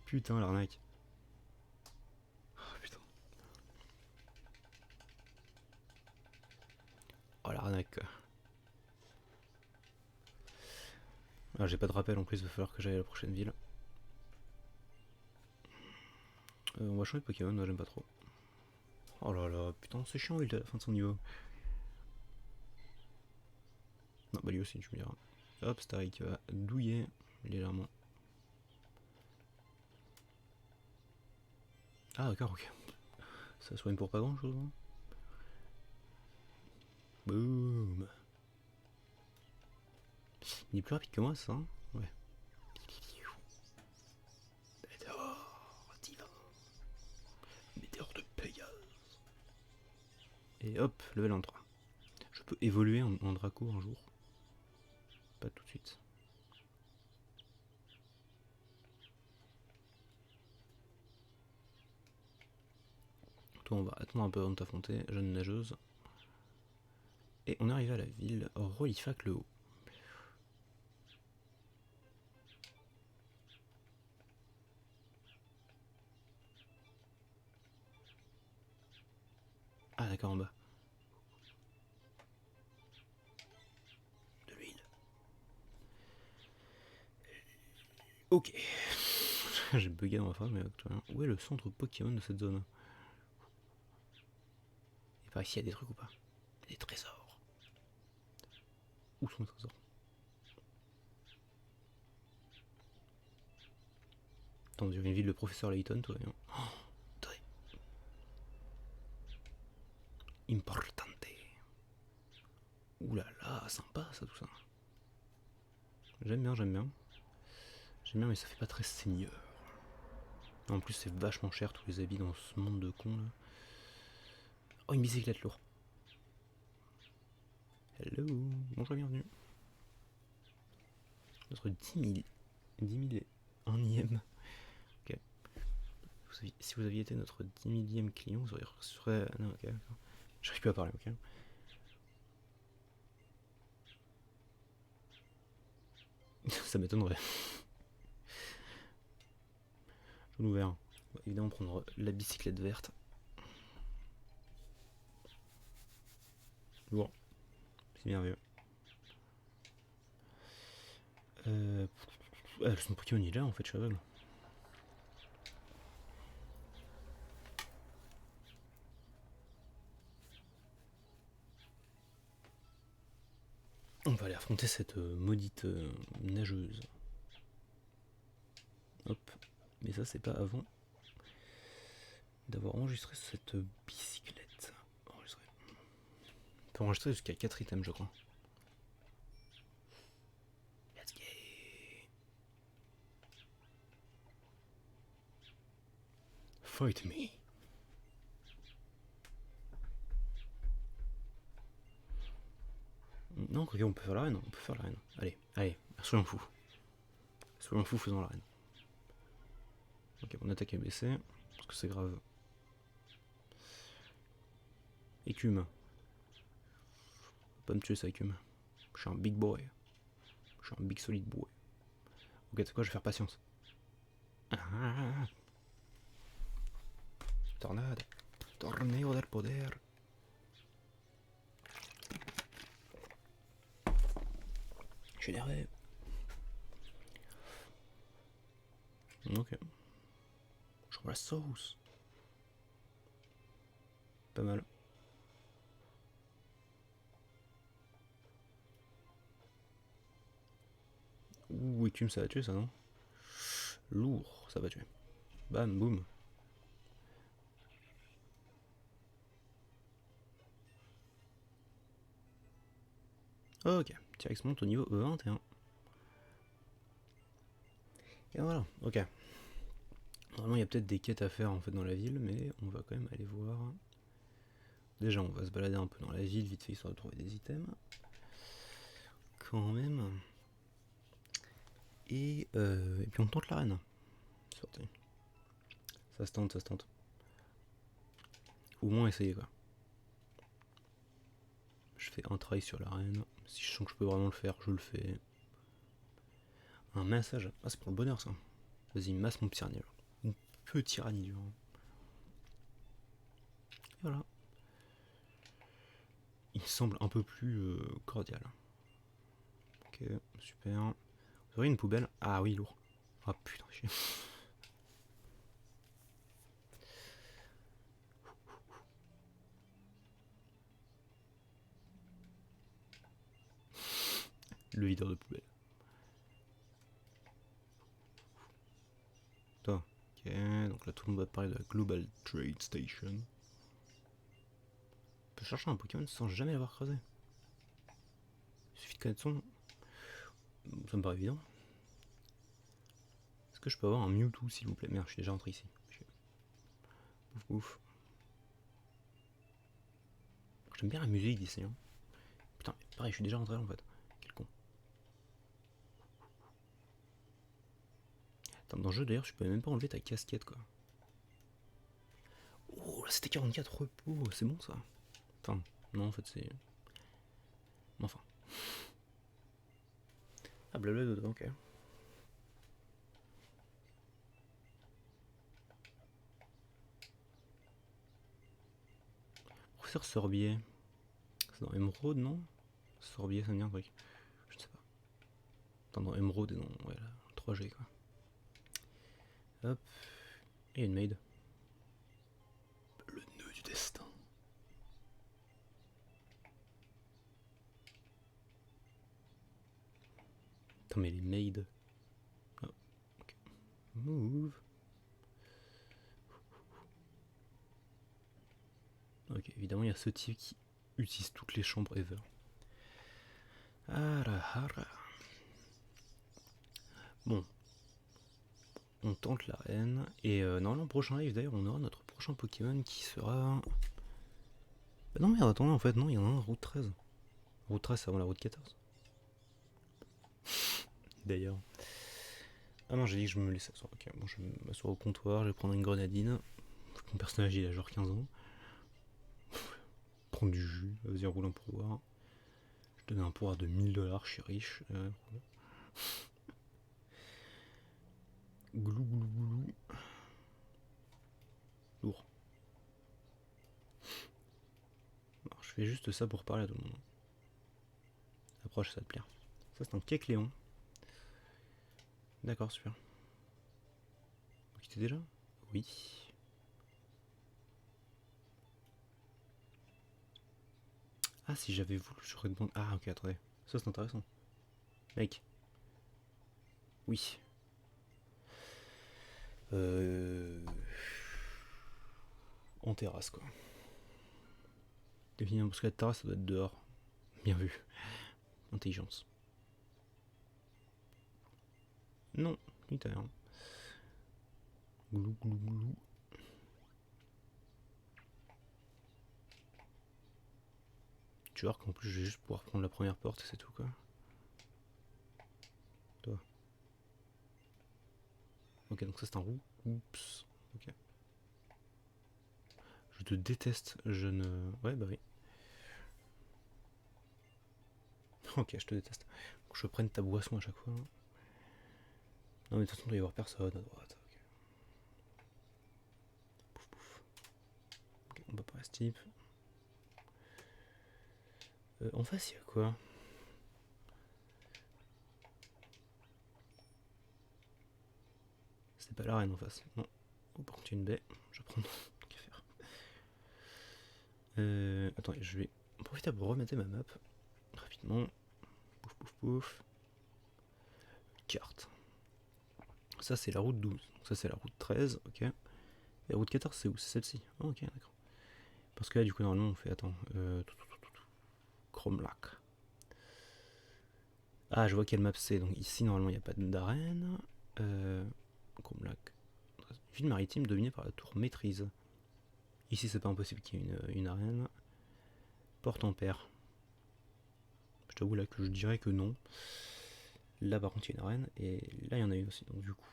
Putain l'arnaque. Oh putain. Oh l'arnaque quoi. Ah, j'ai pas de rappel en plus, il va falloir que j'aille à la prochaine ville. On va changer de Pokémon, moi j'aime pas trop. Oh là là, putain c'est chiant il est à la fin de son niveau. Non bah lui aussi tu me diras. Hop, Starik va douiller légèrement. Ah d'accord, ok. Ça soigne pour pas grand chose. Hein. Boum. Il est plus rapide que moi ça, hein. Ouais. Météore divin. Météore de Pégase. Et hop, level 23. Je peux évoluer en Draco un jour. Pas tout de suite. Toi on va attendre un peu avant de t'affronter, jeune nageuse. Et on arrive à la ville Rolifac le Haut. Ah d'accord en bas. De l'huile. Ok. J'ai bugué dans ma phrase mais actuellement. Où est le centre Pokémon de cette zone? Et par ici il y a des trucs ou pas? Des trésors. Où sont les trésors? Attends, on dirait une ville de professeur Layton, toi. Oh, très importante. Ouh là là, sympa ça tout ça. J'aime bien, j'aime bien. J'aime bien mais ça fait pas très seigneur. En plus c'est vachement cher tous les habits dans ce monde de cons là. Oh une bicyclette lourde. Hello, bonjour, bienvenue. Notre 10 001ème. Ok. Si vous aviez été notre 10 000ème client, vous auriez reçu. Non, ok, d'accord. J'arrive plus à parler, ok. Ça m'étonnerait. Jaune ouvert. On va évidemment prendre la bicyclette verte. Lourd. C'est merveilleux. Le son Pokémon il est là en fait, je suis aveugle. On va aller affronter cette maudite nageuse. Hop. Mais ça, c'est pas avant d'avoir enregistré cette bicyclette. Enregistré. On peut enregistrer jusqu'à 4 items, je crois. Let's go. Fight me. Non, ok, on peut faire l'arène. On peut faire l'arène. Allez, allez, soyons fous. Soyons fous, faisons l'arène. Ok, mon attaque est baissée. Parce que c'est grave. Écume. Pas me tuer ça, écume. Je suis un big boy. Je suis un big solid boy. Ok, c'est quoi, je vais faire patience. Ah. Tornade. Torneo del poder. Généré. Ok. Je vois la sauce. Pas mal. Ouh, écume, ça va tuer ça, non? Lourd, ça va tuer. Bam, boum. Ok, T-Rex monte au niveau 21. Et voilà, ok. Normalement, il y a peut-être des quêtes à faire en fait dans la ville, mais on va quand même aller voir. Déjà, on va se balader un peu dans la ville, vite fait, histoire de trouver des items. Quand même. Et puis on tente l'arène. Sortez. Ça se tente, ça se tente. Au moins essayer quoi. Je fais un try sur l'arène. Si je sens que je peux vraiment le faire, je le fais. Un massage. Ah, c'est pour le bonheur ça. Vas-y, masse mon tyrannie. Mon petit tyrannie dur. Et voilà. Il semble un peu plus cordial. Ok, super. Vous aurez une poubelle? Ah oui, lourd. Ah putain, chier. Le videur de poubelle. Toi. Ok, donc là tout le monde va parler de la Global Trade Station. On peut chercher un Pokémon sans jamais l'avoir creusé. Il suffit de connaître son. Ça me paraît évident. Est-ce que je peux avoir un Mewtwo s'il vous plaît? Merde, je suis déjà rentré ici. Ouf ouf. J'aime bien la musique d'ici. Hein. Putain, pareil, je suis déjà rentré là en fait. Quel con. Attends, dans le jeu d'ailleurs, je peux même pas enlever ta casquette quoi. Oh, là c'était 44 repos, c'est bon ça. Enfin, non en fait c'est. Enfin. Ah, blablabla, ok. Professeur Sorbier. C'est dans Emeraude, non? Sorbier, ça me dit un truc. Je ne sais pas. Attends, dans Emeraude et dans. Ouais, là, 3G quoi. Hop. Et une maid. Le nœud du destin. Attends, mais les maids. Oh, ok. Move. Ok, évidemment, il y a ce type qui utilise toutes les chambres ever. Ara. Bon. On tente l'arène. Et normalement, prochain live, d'ailleurs, on aura notre prochain Pokémon qui sera. Bah non, merde, attendez, en fait, non, il y en a un, route 13. Route 13, c'est avant la route 14. D'ailleurs. Ah non, j'ai dit que je me laissais asseoir. Ok, bon, je vais m'asseoir au comptoir, je vais prendre une grenadine. Mon personnage, il a genre 15 ans. Prendre du jus, vas-y, roule un pourboire. Je donne un pourboire de 1000$, je suis riche. Goulou, goulou, goulou. Lourd. Alors, je fais juste ça pour parler à tout le monde. Approche, ça va te plaire. Ça, c'est un Kecléon. D'accord, super. Vous quittez déjà? Oui. Ah, si j'avais voulu, j'aurais demandé. Ah, ok, attendez. Ça, c'est intéressant. Mec. Oui. En terrasse quoi. Définir parce que la terrasse ça doit être dehors. Bien vu. Intelligence. Non, ni t'as rien. Glou glou glou. Tu vois qu'en plus je vais juste pouvoir prendre la première porte et c'est tout quoi. Toi. Ok donc ça c'est un roux. Oups. Ok. Je te déteste, je ne... Ouais bah oui. Ok je te déteste. Faut que je prenne ta boisson à chaque fois. Non mais de toute façon il doit y avoir personne à droite. Ok. Pouf pouf. Ok on va pas ce type. En face il y a quoi? C'est pas l'arène en face. Non. Oh, par contre, il y a une baie. Je vais prendre. Qu'à faire. Attends, je vais profiter pour remettre ma map. Rapidement. Pouf, pouf, pouf. Carte. Ça, c'est la route 12. Ça, c'est la route 13. Ok. Et la route 14, c'est où? C'est celle-ci. Oh, ok, d'accord. Parce que là, du coup, normalement, on fait. Attends. Chrome Lac. Ah, je vois quelle map c'est. Donc, ici, normalement, il n'y a pas d'arène. Chrome Lac. Ville maritime dominée par la tour maîtrise. Ici, c'est pas impossible qu'il y ait une arène. Porte en paire. Je t'avoue là que je dirais que non. Là par contre il y a une arène et là il y en a une aussi. Donc du coup.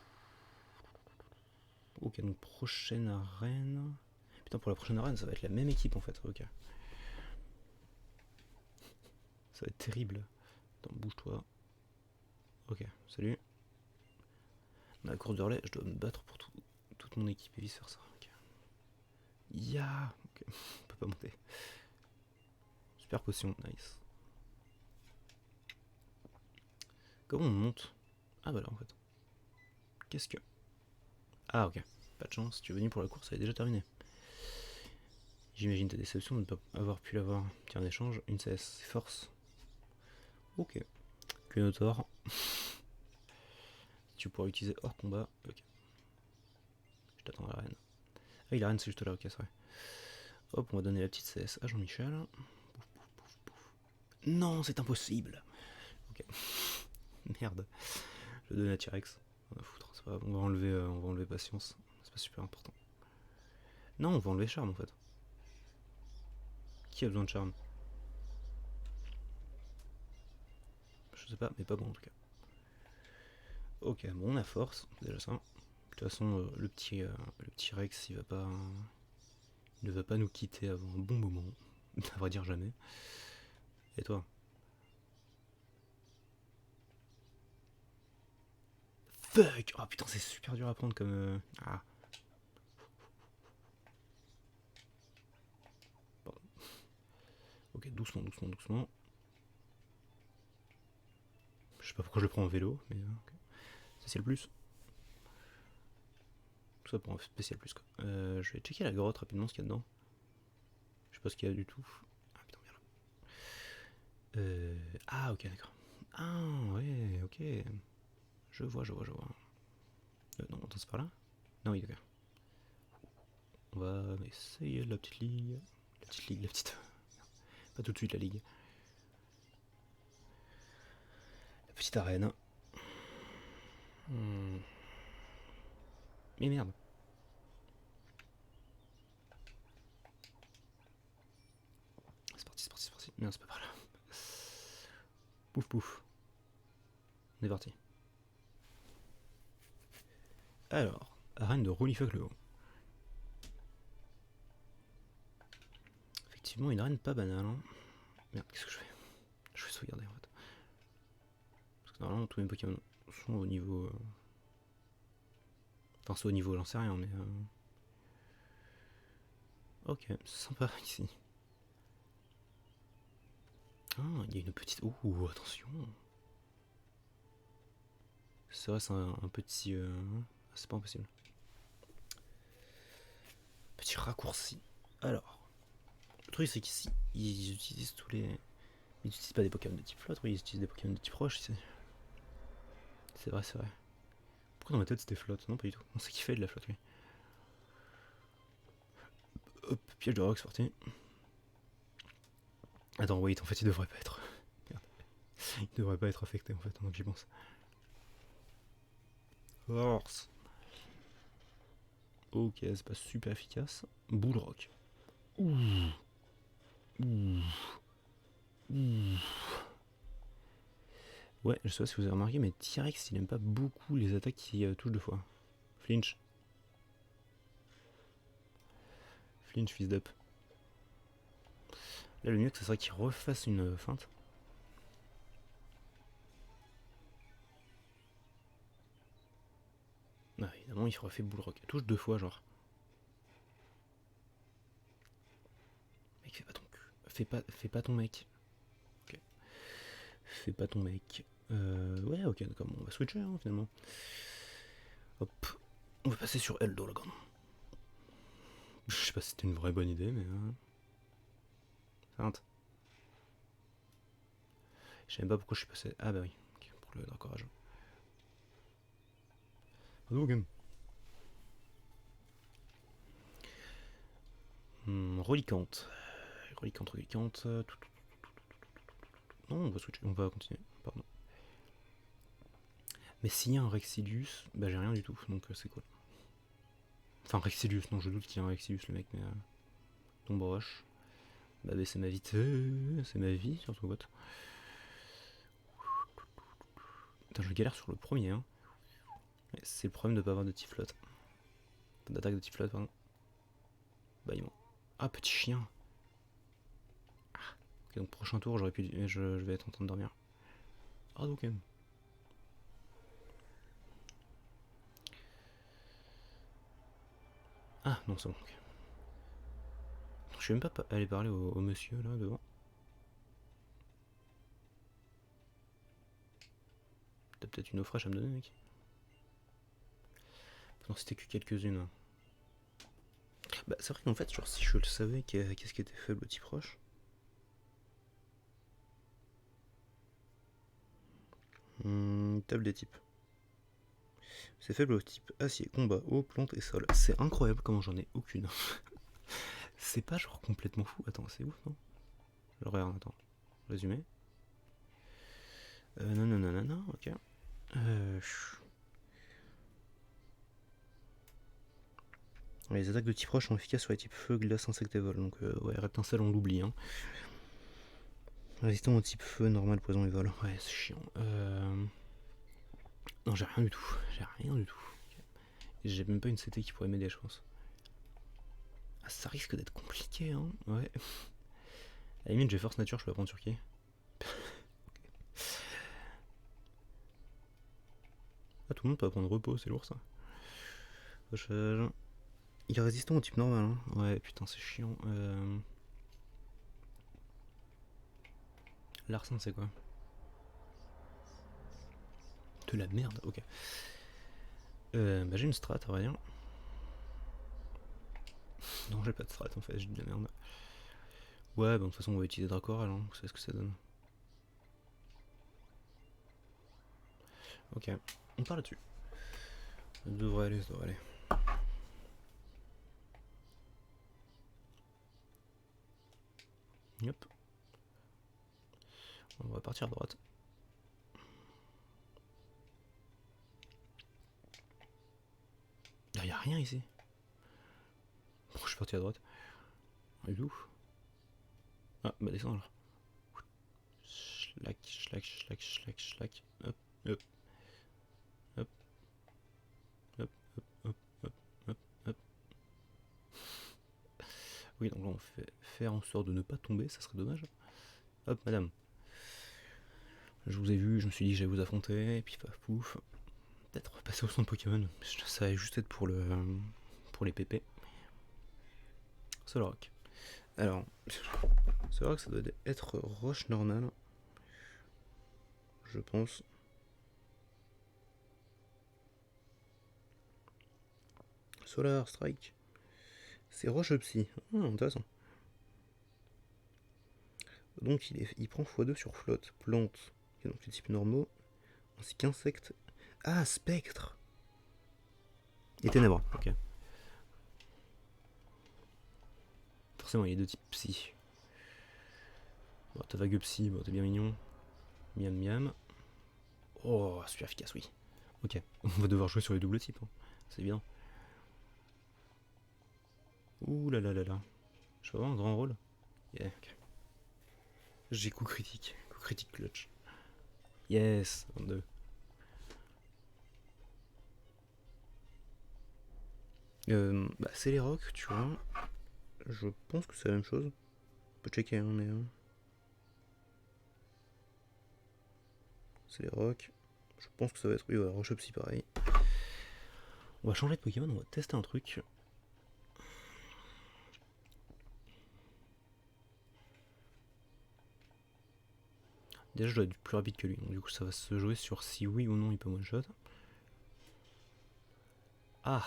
Ok donc prochaine arène. Putain pour la prochaine arène ça va être la même équipe en fait. Ok. Ça va être terrible. Attends bouge-toi. Ok salut. Dans la course de relais je dois me battre pour toute mon équipe et vice versa. Ok. Ya ok. On peut pas monter. Super potion, nice. Comment on monte? Ah bah là en fait. Qu'est-ce que... Ah ok. Pas de chance, tu es venu pour la course, elle est déjà terminée. J'imagine ta déception de ne pas avoir pu l'avoir. Tiens, en échange, une CS, c'est force. Ok. Que Notor. Tu pourras l'utiliser hors combat. Ok. Je t'attends à l'arène. Ah oui, l'arène c'est juste là, ok, c'est vrai. Hop, on va donner la petite CS à Jean-Michel. Pouf, pouf, pouf, pouf. Non, c'est impossible. Ok. Merde. Je vais donner à T-Rex. On va foutre, c'est pas grave. On va enlever patience. C'est pas super important. Non, on va enlever charme en fait. Qui a besoin de charme? Je sais pas, mais pas bon en tout cas. Ok, bon, on a force, déjà ça. De toute façon, le petit Rex, il ne va pas nous quitter avant un bon moment. À vrai dire, jamais. Et toi? Fuck! Oh putain, c'est super dur à prendre comme. Ah. Pardon. Ok, doucement, doucement, doucement. Je sais pas pourquoi je le prends en vélo, mais. Okay. Ça, c'est le plus. Tout ça pour un spécial plus, quoi. Je vais checker la grotte rapidement ce qu'il y a dedans. Je sais pas ce qu'il y a du tout. Ah putain, merde. Ah, ok, d'accord. Ah, ouais, ok. Je vois, je vois, je vois. Non, attends, c'est par là? Non, oui, ok. On va essayer la petite ligue. La petite ligue, la petite. Pas tout de suite la ligue. La petite arène. Mais merde. C'est parti, c'est parti, c'est parti. Non, c'est pas par là. Pouf pouf. On est parti. Alors, arène de Roulifuck le haut. Effectivement, une arène pas banale. Hein. Merde, qu'est-ce que je fais? Je vais sauvegarder en fait. Parce que normalement, tous mes Pokémon sont au niveau. Enfin, c'est au niveau, j'en sais rien, mais. Ok, c'est sympa ici. Ah, il y a une petite. Ouh, attention. C'est vrai, c'est un petit. C'est pas impossible. Petit raccourci. Alors, le truc c'est qu'ici, ils utilisent tous les. Ils n'utilisent pas des Pokémon de type flotte, ils utilisent des Pokémon de type roche ici. C'est vrai, c'est vrai. Pourquoi dans ma tête c'était flotte? Non, pas du tout. On sait qu'il fait de la flotte, lui. Hop, piège de rock, c'est parti. Attends, wait, en fait, il devrait pas être. Merde. Il devrait pas être affecté, en fait, donc j'y pense. Force. Ok, c'est pas super efficace. Bull rock. Ouh. Ouh. Ouh. Ouais, je sais pas si vous avez remarqué, mais T-Rex il aime pas beaucoup les attaques qui touchent deux fois. Flinch. Flinch, fils d'up. Là, le mieux, ce serait qu'il refasse une feinte. Ah, évidemment, il refait bull rock. Touche deux fois, genre. Mec, fais pas ton cul. Fais pas ton mec. Ok. Fais pas ton mec. Ouais, ok, d'accord, bon, on va switcher hein, finalement. Hop. On va passer sur Eldoragon. Je sais pas si c'était une vraie bonne idée, mais. Feinte. Je sais même pas pourquoi je suis passé. Ah bah oui, okay, pour le dracorage. Hadouken. Relicante. Relicante. Non, on va switcher, on va continuer. Pardon. Mais s'il y a un Rexilius, bah j'ai rien du tout, donc c'est cool. Enfin, Rexilius, non, je doute qu'il y a un Rexilius, le mec, mais. Tombe roche. Bah, c'est ma vie. C'est ma vie, surtout, what. Putain, je galère sur le premier, hein. C'est le problème de pas avoir de Tiflotte. D'attaque de Tiflotte, pardon. Bah, ah, petit chien. Ah. Ok, donc prochain tour, j'aurais pu. Je vais être en train de dormir. Ah, ok. Ah, non, c'est bon. Okay. Je suis même pas aller parler au monsieur là devant. T'as peut-être une eau fraîche à me donner, mec? Non, c'était que quelques-unes. Hein. Bah, c'est vrai qu'en fait, genre, si je le savais, qu'est-ce qui était faible au type roche. Table des types. C'est faible au type acier, combat, eau, plante et sol. C'est incroyable comment j'en ai aucune. C'est pas genre complètement fou. Attends, c'est ouf, non? Je regarde, attends. Résumé. Non, ok. Les attaques de type roche sont efficaces sur les types feu, glace, insecte et vol. Donc, ouais, reptincelle, on l'oublie. Hein. Résistant au type feu, normal, poison et vol. Ouais, c'est chiant. Non, j'ai rien du tout. J'ai rien du tout. J'ai même pas une CT qui pourrait m'aider, je pense. Ah, ça risque d'être compliqué, hein. Ouais. À la limite, j'ai force nature, je peux apprendre sur qui? Ah, tout le monde peut apprendre repos, c'est lourd ça. Il est résistant au type normal, hein. Ouais, putain, c'est chiant. Larcin, c'est quoi? De la merde, ok. Bah, j'ai une strat, on va dire. Non, j'ai pas de strat en fait, j'ai de la merde. Ouais, bah, de toute façon, on va utiliser Dracoral, hein. Vous savez ce que ça donne. Ok, on part là-dessus. Ça devrait aller, ça devrait aller. Hop. On va partir à droite. Ah, y'a rien ici. Pourquoi je suis parti à droite? Et d'où? Ah, bah descends alors. Schlac. Hop, hop. Hop, hop, hop, hop, hop, hop. Oui, donc là on fait faire en sorte de ne pas tomber, ça serait dommage. Hop, madame. Je vous ai vu, je me suis dit que j'allais vous affronter, et puis paf pouf. Peut-être passer au centre Pokémon, ça va juste être pour les pépés. Solrock. Alors, Solrock ça doit être roche normale. Je pense. Solar Strike. C'est roche psy. Ah, intéressant. Donc il prend x2 sur flotte, plante, donc les types normaux, ainsi qu'insectes. Ah, spectre. Et ténèbres, ok. Forcément, il y a deux types psy. Bon, t'as vague psy, bon, t'es bien mignon. Miam miam. Oh, super efficace, oui. Ok, on va devoir jouer sur les doubles types, hein. C'est évident. Ouh là là là là. Je vais avoir un grand rôle. Yeah, ok. J'ai coup critique. Coup critique clutch. Yes, 22. Bah, c'est les rocks, tu vois. Je pense que c'est la même chose. On peut checker, hein, mais. C'est les rocks. Je pense que ça va être. Oui, ouais, Rochopsy pareil. On va changer de Pokémon, on va tester un truc. Déjà, je dois être plus rapide que lui, donc du coup, ça va se jouer sur si oui ou non il peut one-shot. Ah.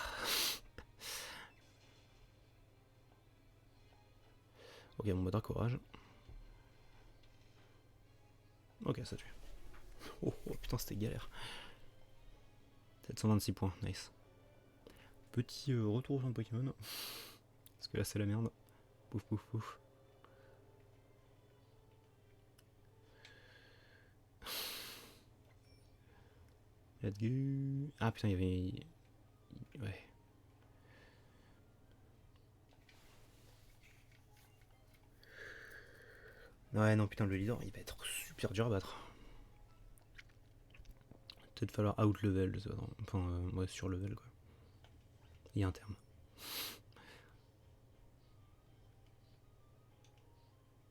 Ok, bon, bah, courage. Ok, ça tue. Oh, oh putain, c'était galère. 726 points, nice. Petit retour sur un Pokémon. Parce que là, c'est la merde. Pouf, pouf, pouf. Let's go. Ah putain, il y avait. Ouais. Ouais, non, putain, le leader, il va être super dur à battre. Peut-être falloir out level, je sais pas. Enfin, ouais, sur level, quoi. Il y a un terme.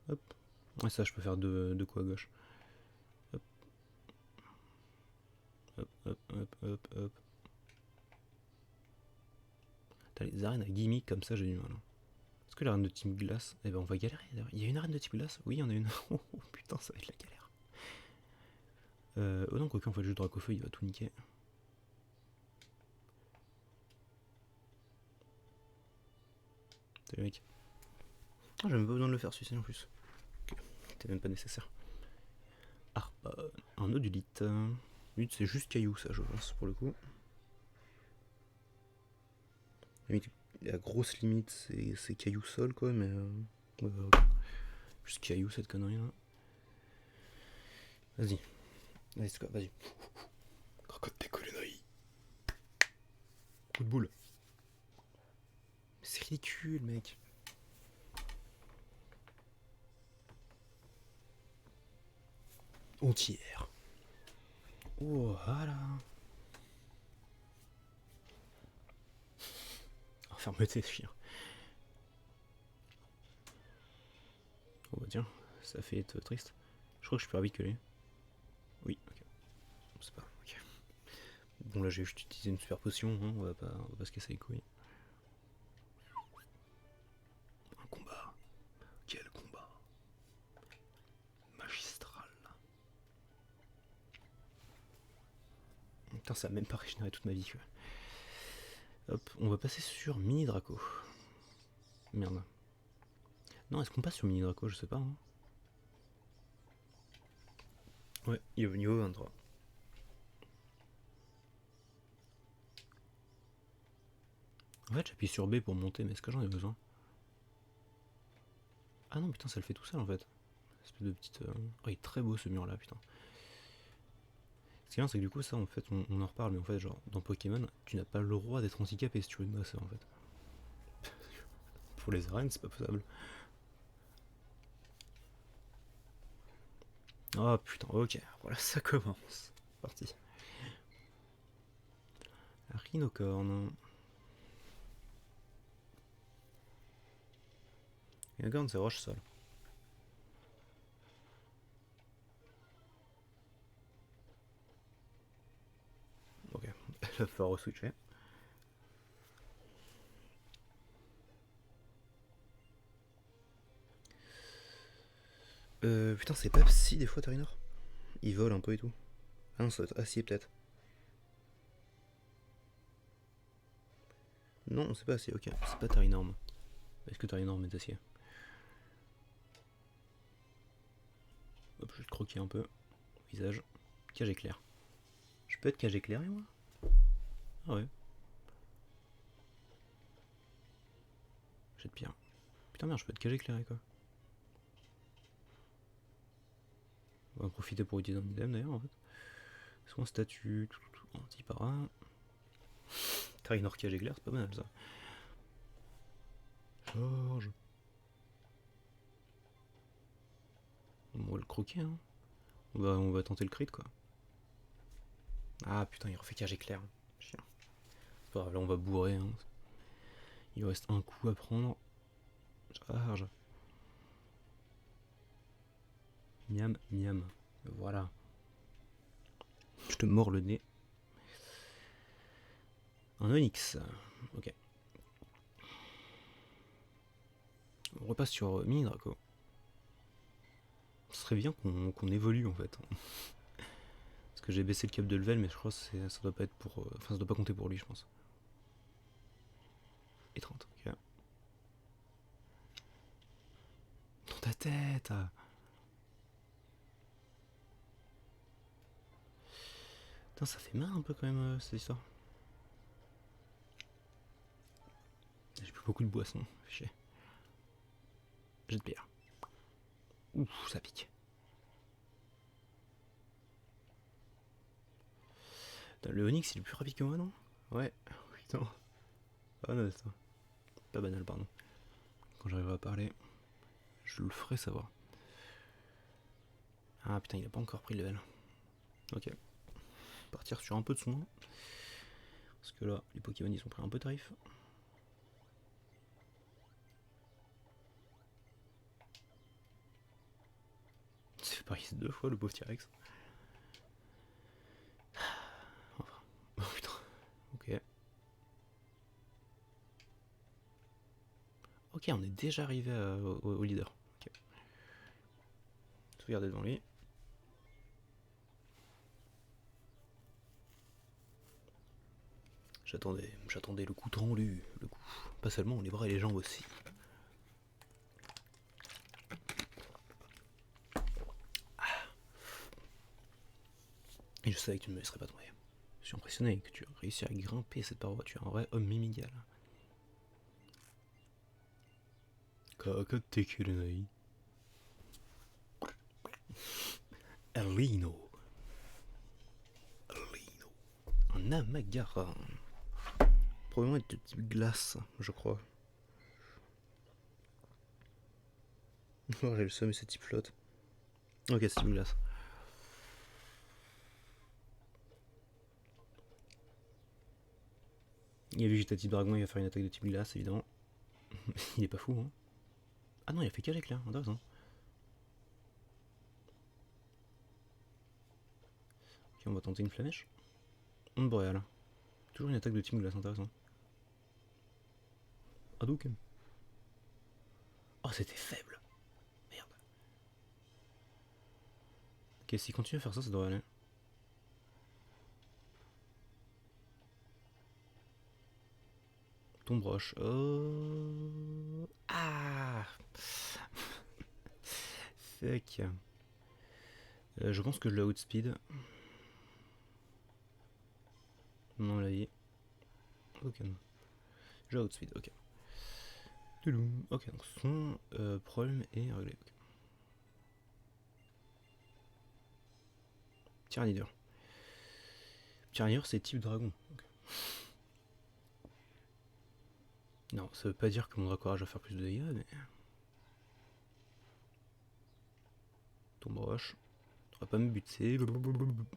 Hop. Ouais, ça, je peux faire deux coups à gauche. Hop. Hop, hop, hop, hop, hop. T'as les arènes à gimmick comme ça, j'ai du mal. Est-ce que l'arène de type glace. Eh ben, on va galérer. Il y a une arène de type glace. Oui, il y en a une. Oh putain, ça va être la galère. Oh non, quoique, en fait, juste Dracofeu, il va tout niquer. Salut, mec. Ah, j'ai même pas besoin de le faire, celui-ci en plus. Ok, c'était même pas nécessaire. Ah, un Odulite. Lui, c'est juste caillou, ça, je pense, pour le coup. La grosse limite, c'est caillou sol, quoi, mais. Ouais, ok. Juste caillou, cette connerie là. Vas-y. Vas-y, c'est quoi, vas-y. Crocotte tes colonneries. Coup de boule. C'est ridicule, mec. Entière. Oh, voilà. Ferme-tes, chien. Oh bah tiens, ça fait être triste. Je crois que je suis plus rapide que lui. Oui, ok. C'est pas. Ok. Bon, là, j'ai juste utilisé une super potion, hein. On va pas se casser les couilles. Un combat. Quel combat magistral. Putain, ça a même pas régénéré toute ma vie, quoi. Hop, on va passer sur Mini Draco. Merde. Non, est-ce qu'on passe sur Mini Draco? Je sais pas, hein. Ouais, il est au niveau 23. En fait, j'appuie sur B pour monter, mais est-ce que j'en ai besoin? Ah non, putain, ça le fait tout seul en fait. Espèce de petite. Oh, il est très beau ce mur là, putain. Ce qui est bien, c'est que du coup, ça en fait, on en reparle, mais en fait, genre, dans Pokémon, tu n'as pas le droit d'être handicapé si tu veux une masse en fait. Pour les arènes, c'est pas possible. Oh putain, ok, voilà, ça commence. Parti. Rhinocorne. Rhinocorne, c'est roche-sol. Ok, il va falloir re-switcher. Putain, c'est pas psy des fois, Tarinor. Il vole un peu et tout. Ah non, ça doit être acier peut-être. Non, c'est pas acier, ok. C'est pas Tarinorme. Est-ce que Tarinorme est acier? Hop, je vais te croquer un peu. Visage. Cage éclair. Je peux être cage éclairé moi? Ah ouais. j'ai de pire. Putain merde, je peux être cage éclairé quoi. On va en profiter pour utiliser un item d'ailleurs en fait. Soit un statut, anti-para. Trainor cage éclair, c'est pas mal ça. Charge. On va le croquer hein. On va tenter le crit quoi. Ah putain, il refait cage éclair. Chiant. C'est pas grave, là on va bourrer. Hein. Il reste un coup à prendre. Charge. Miam, miam. Voilà. Je te mords le nez. Un Onyx. Ok. On repasse sur Mini Draco. Ce serait bien qu'on évolue en fait. Parce que j'ai baissé le cap de level, mais je crois que ça doit pas être pour. Enfin, ça doit pas compter pour lui, je pense. Et 30, ok. Dans ta tête ah. Putain, ça fait mal un peu quand même cette histoire. J'ai plus beaucoup de boissons, chier. J'ai de bière. Ouh, ça pique. Putain, le Onyx il est plus rapide que moi, non? Ouais, putain. Pas banal ça. Pas banal, pardon. Quand j'arriverai à parler, je le ferai savoir. Ah putain, il a pas encore pris le level. Ok. Partir sur un peu de soin. Parce que là, les Pokémon ils sont pris un peu tarif. Il s'est fait parier 2 fois le pauvre T-Rex. Enfin. Oh putain. Ok. Ok, on est déjà arrivé au leader. Ok. Sauvegarder devant lui. J'attendais le coup tendu, le coup. Pas seulement les bras et les jambes aussi. Et je savais que tu ne me laisserais pas tomber. Je suis impressionné que tu aies réussi à grimper cette paroi. Tu es un vrai homme mimigal. Kakatekirenai. Alino. Alino. Un Amagara. Probablement de type glace, je crois. Oh, j'ai le seum et c'est type flotte. Ok, c'est type glace. Il a vu que j'étais type dragon, il va faire une attaque de type glace, évidemment. Il est pas fou, hein. Ah non, il a fait cage éclair, intéressant. Ok, on va tenter une flamèche. Onde boréale. Toujours une attaque de type glace, intéressant. Hadouken. Oh, c'était faible. Merde. Ok, s'il continue à faire ça, ça devrait aller. Tombe roche. Oh. Ah. Fuck. Je pense que je la outspeed. Non, là, il est. Ok. Je la outspeed, ok. Ok, donc son problème est réglé. Okay. Tyranidur. Tyranidur, c'est type dragon. Okay. Non, ça veut pas dire que mon Dracorage va faire plus de dégâts, mais. Tombe roche. On va pas me buter.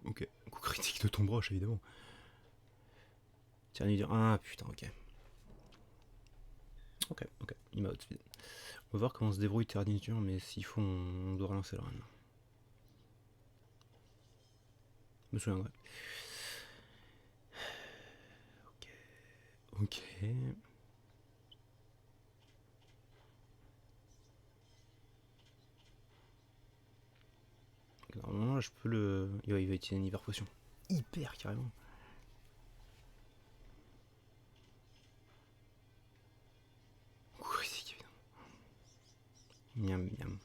Ok, coup critique de tombe roche, évidemment. Tyranidur. Ah putain, ok. Ok, il m'a outspeed. On va voir comment se débrouille Tyranidur, mais s'il faut, on doit relancer le run. Je me souviendrai. Ok. Normalement, là, je peux le. Il va utiliser une hyper potion. Hyper, carrément. Critique, évidemment. Miam, miam.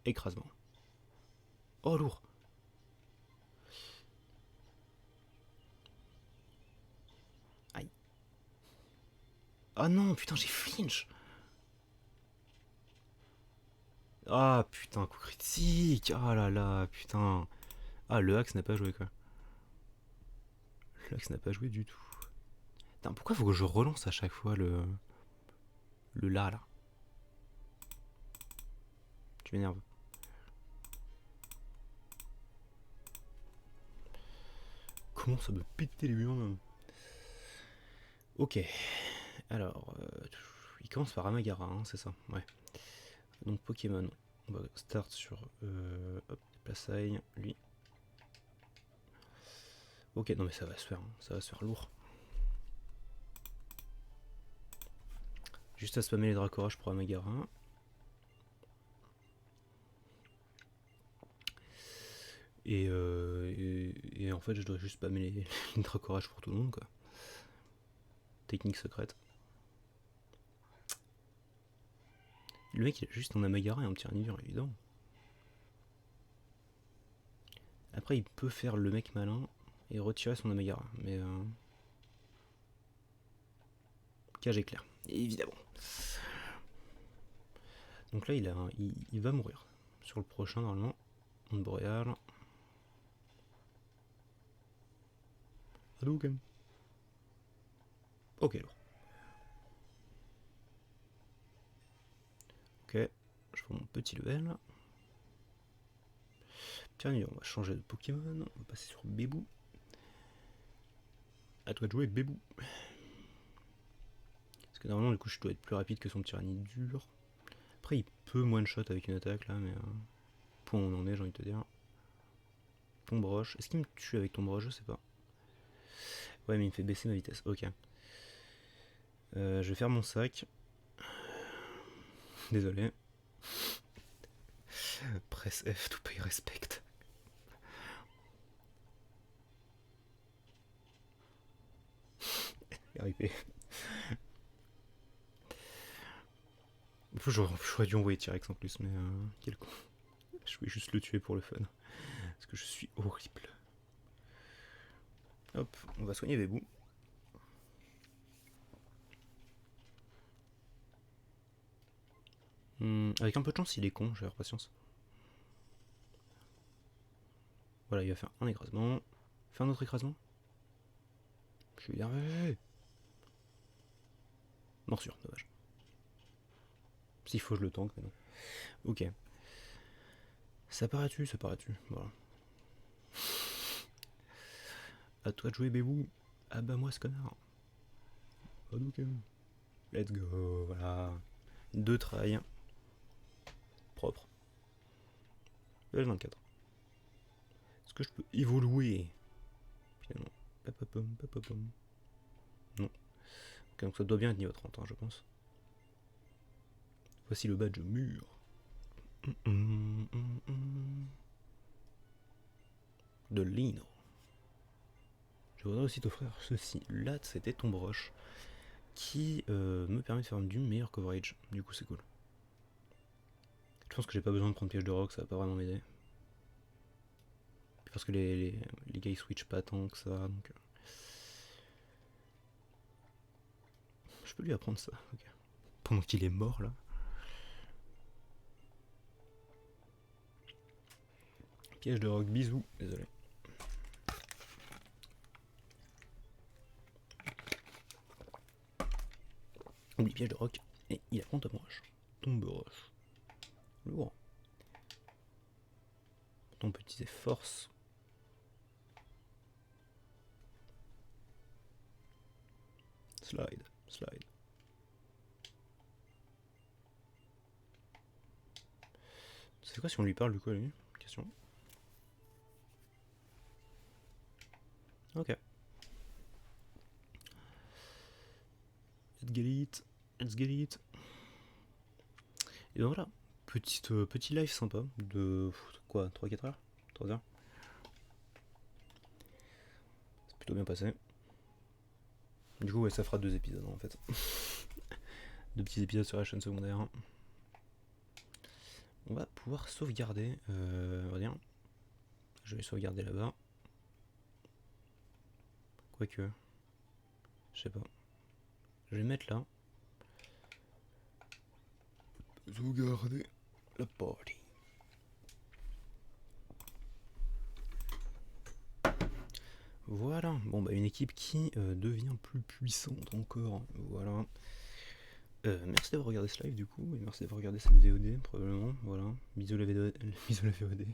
Écrasement. Oh, lourd. Aïe. Ah non, putain, j'ai flinch. Ah putain, coup critique. Ah là là, putain. Ah, le axe n'a pas joué quoi. Le axe n'a pas joué du tout. Putain, pourquoi faut que je relance à chaque fois le là. Tu m'énerves. Comment ça me péter les murs. Ok. Alors, il commence par Amagara, hein, c'est ça. Ouais. Donc Pokémon. On va start sur hop, Placeille, lui. Ok, non mais ça va se faire, hein, ça va se faire lourd. Juste à spammer les Dracorages pour Amagara. Et en fait, je dois juste spammer les Dracorages pour tout le monde, quoi. Technique secrète. Le mec, il a juste un Amagara et un petit Ranivire, évidemment. Après, il peut faire le mec malin et retirer son Amagara, mais cage éclair, évidemment. Donc là, il va mourir. Sur le prochain, normalement, Onde Boréale. Hadouken. Ok, alors. Ok, je fais mon petit level. Tiens, on va changer de Pokémon. On va passer sur Bébou. À toi de jouer, Bébou. Parce que normalement, du coup, je dois être plus rapide que son tyrannie dur. Après, il peut one-shot avec une attaque là, mais. Point où on en est, j'ai envie de te dire. Ton broche. Est-ce qu'il me tue avec ton broche? Je sais pas. Ouais, mais il me fait baisser ma vitesse. Ok. Je vais faire mon sac. Désolé. Press F to pay respect. RIP. J'aurais dû envoyer T-Rex en plus, mais quel con. Je voulais juste le tuer pour le fun. Parce que je suis horrible. Hop, on va soigner Bébou. Avec un peu de chance, il est con, j'ai patience. Voilà, il va faire un écrasement. Fait un autre écrasement. Je suis énervé. Morsure, dommage. S'il faut, je le tank, mais non. Ok. Ça paraît-tu, ça paraît-tu. Voilà. À toi de jouer, Bébou. Ah bah moi, ce connard. Hadouken. Let's go, voilà. 2 trails. Propre. Level 24. Est-ce que je peux évoluer finalement? Papapom, papapom. Non. Ok, donc ça doit bien être niveau 30, hein, je pense. Voici le badge mur. De Lino. Je voudrais aussi t'offrir ceci. Là, c'était ton broche qui me permet de faire du meilleur coverage. Du coup, c'est cool. Je pense que j'ai pas besoin de prendre piège de rock, ça va pas vraiment m'aider. Parce que les gars ils switchent pas tant que ça, donc. Je peux lui apprendre ça, ok. Pendant qu'il est mort là. Piège de rock, bisous, désolé. Oublie piège de rock, et il apprend Tomb Rush. Tomb Rush. Lourd. On peut utiliser force. Slide, slide. C'est quoi si on lui parle du coup à lui? Question. Ok. Let's get it. Let's get it. Et ben voilà. Petit live sympa de quoi, 3-4 heures 3 heures. C'est plutôt bien passé. Du coup ouais, ça fera 2 épisodes en fait. 2 petits épisodes sur la chaîne secondaire. on va pouvoir sauvegarder. On va dire, je vais sauvegarder là-bas. Quoique, je sais pas. Je vais mettre là. Sauvegarder la party. Voilà, bon bah une équipe qui devient plus puissante encore, voilà. Merci d'avoir regardé ce live du coup, et merci d'avoir regardé cette VOD probablement, voilà. Bisous la VOD. Bisous la VOD.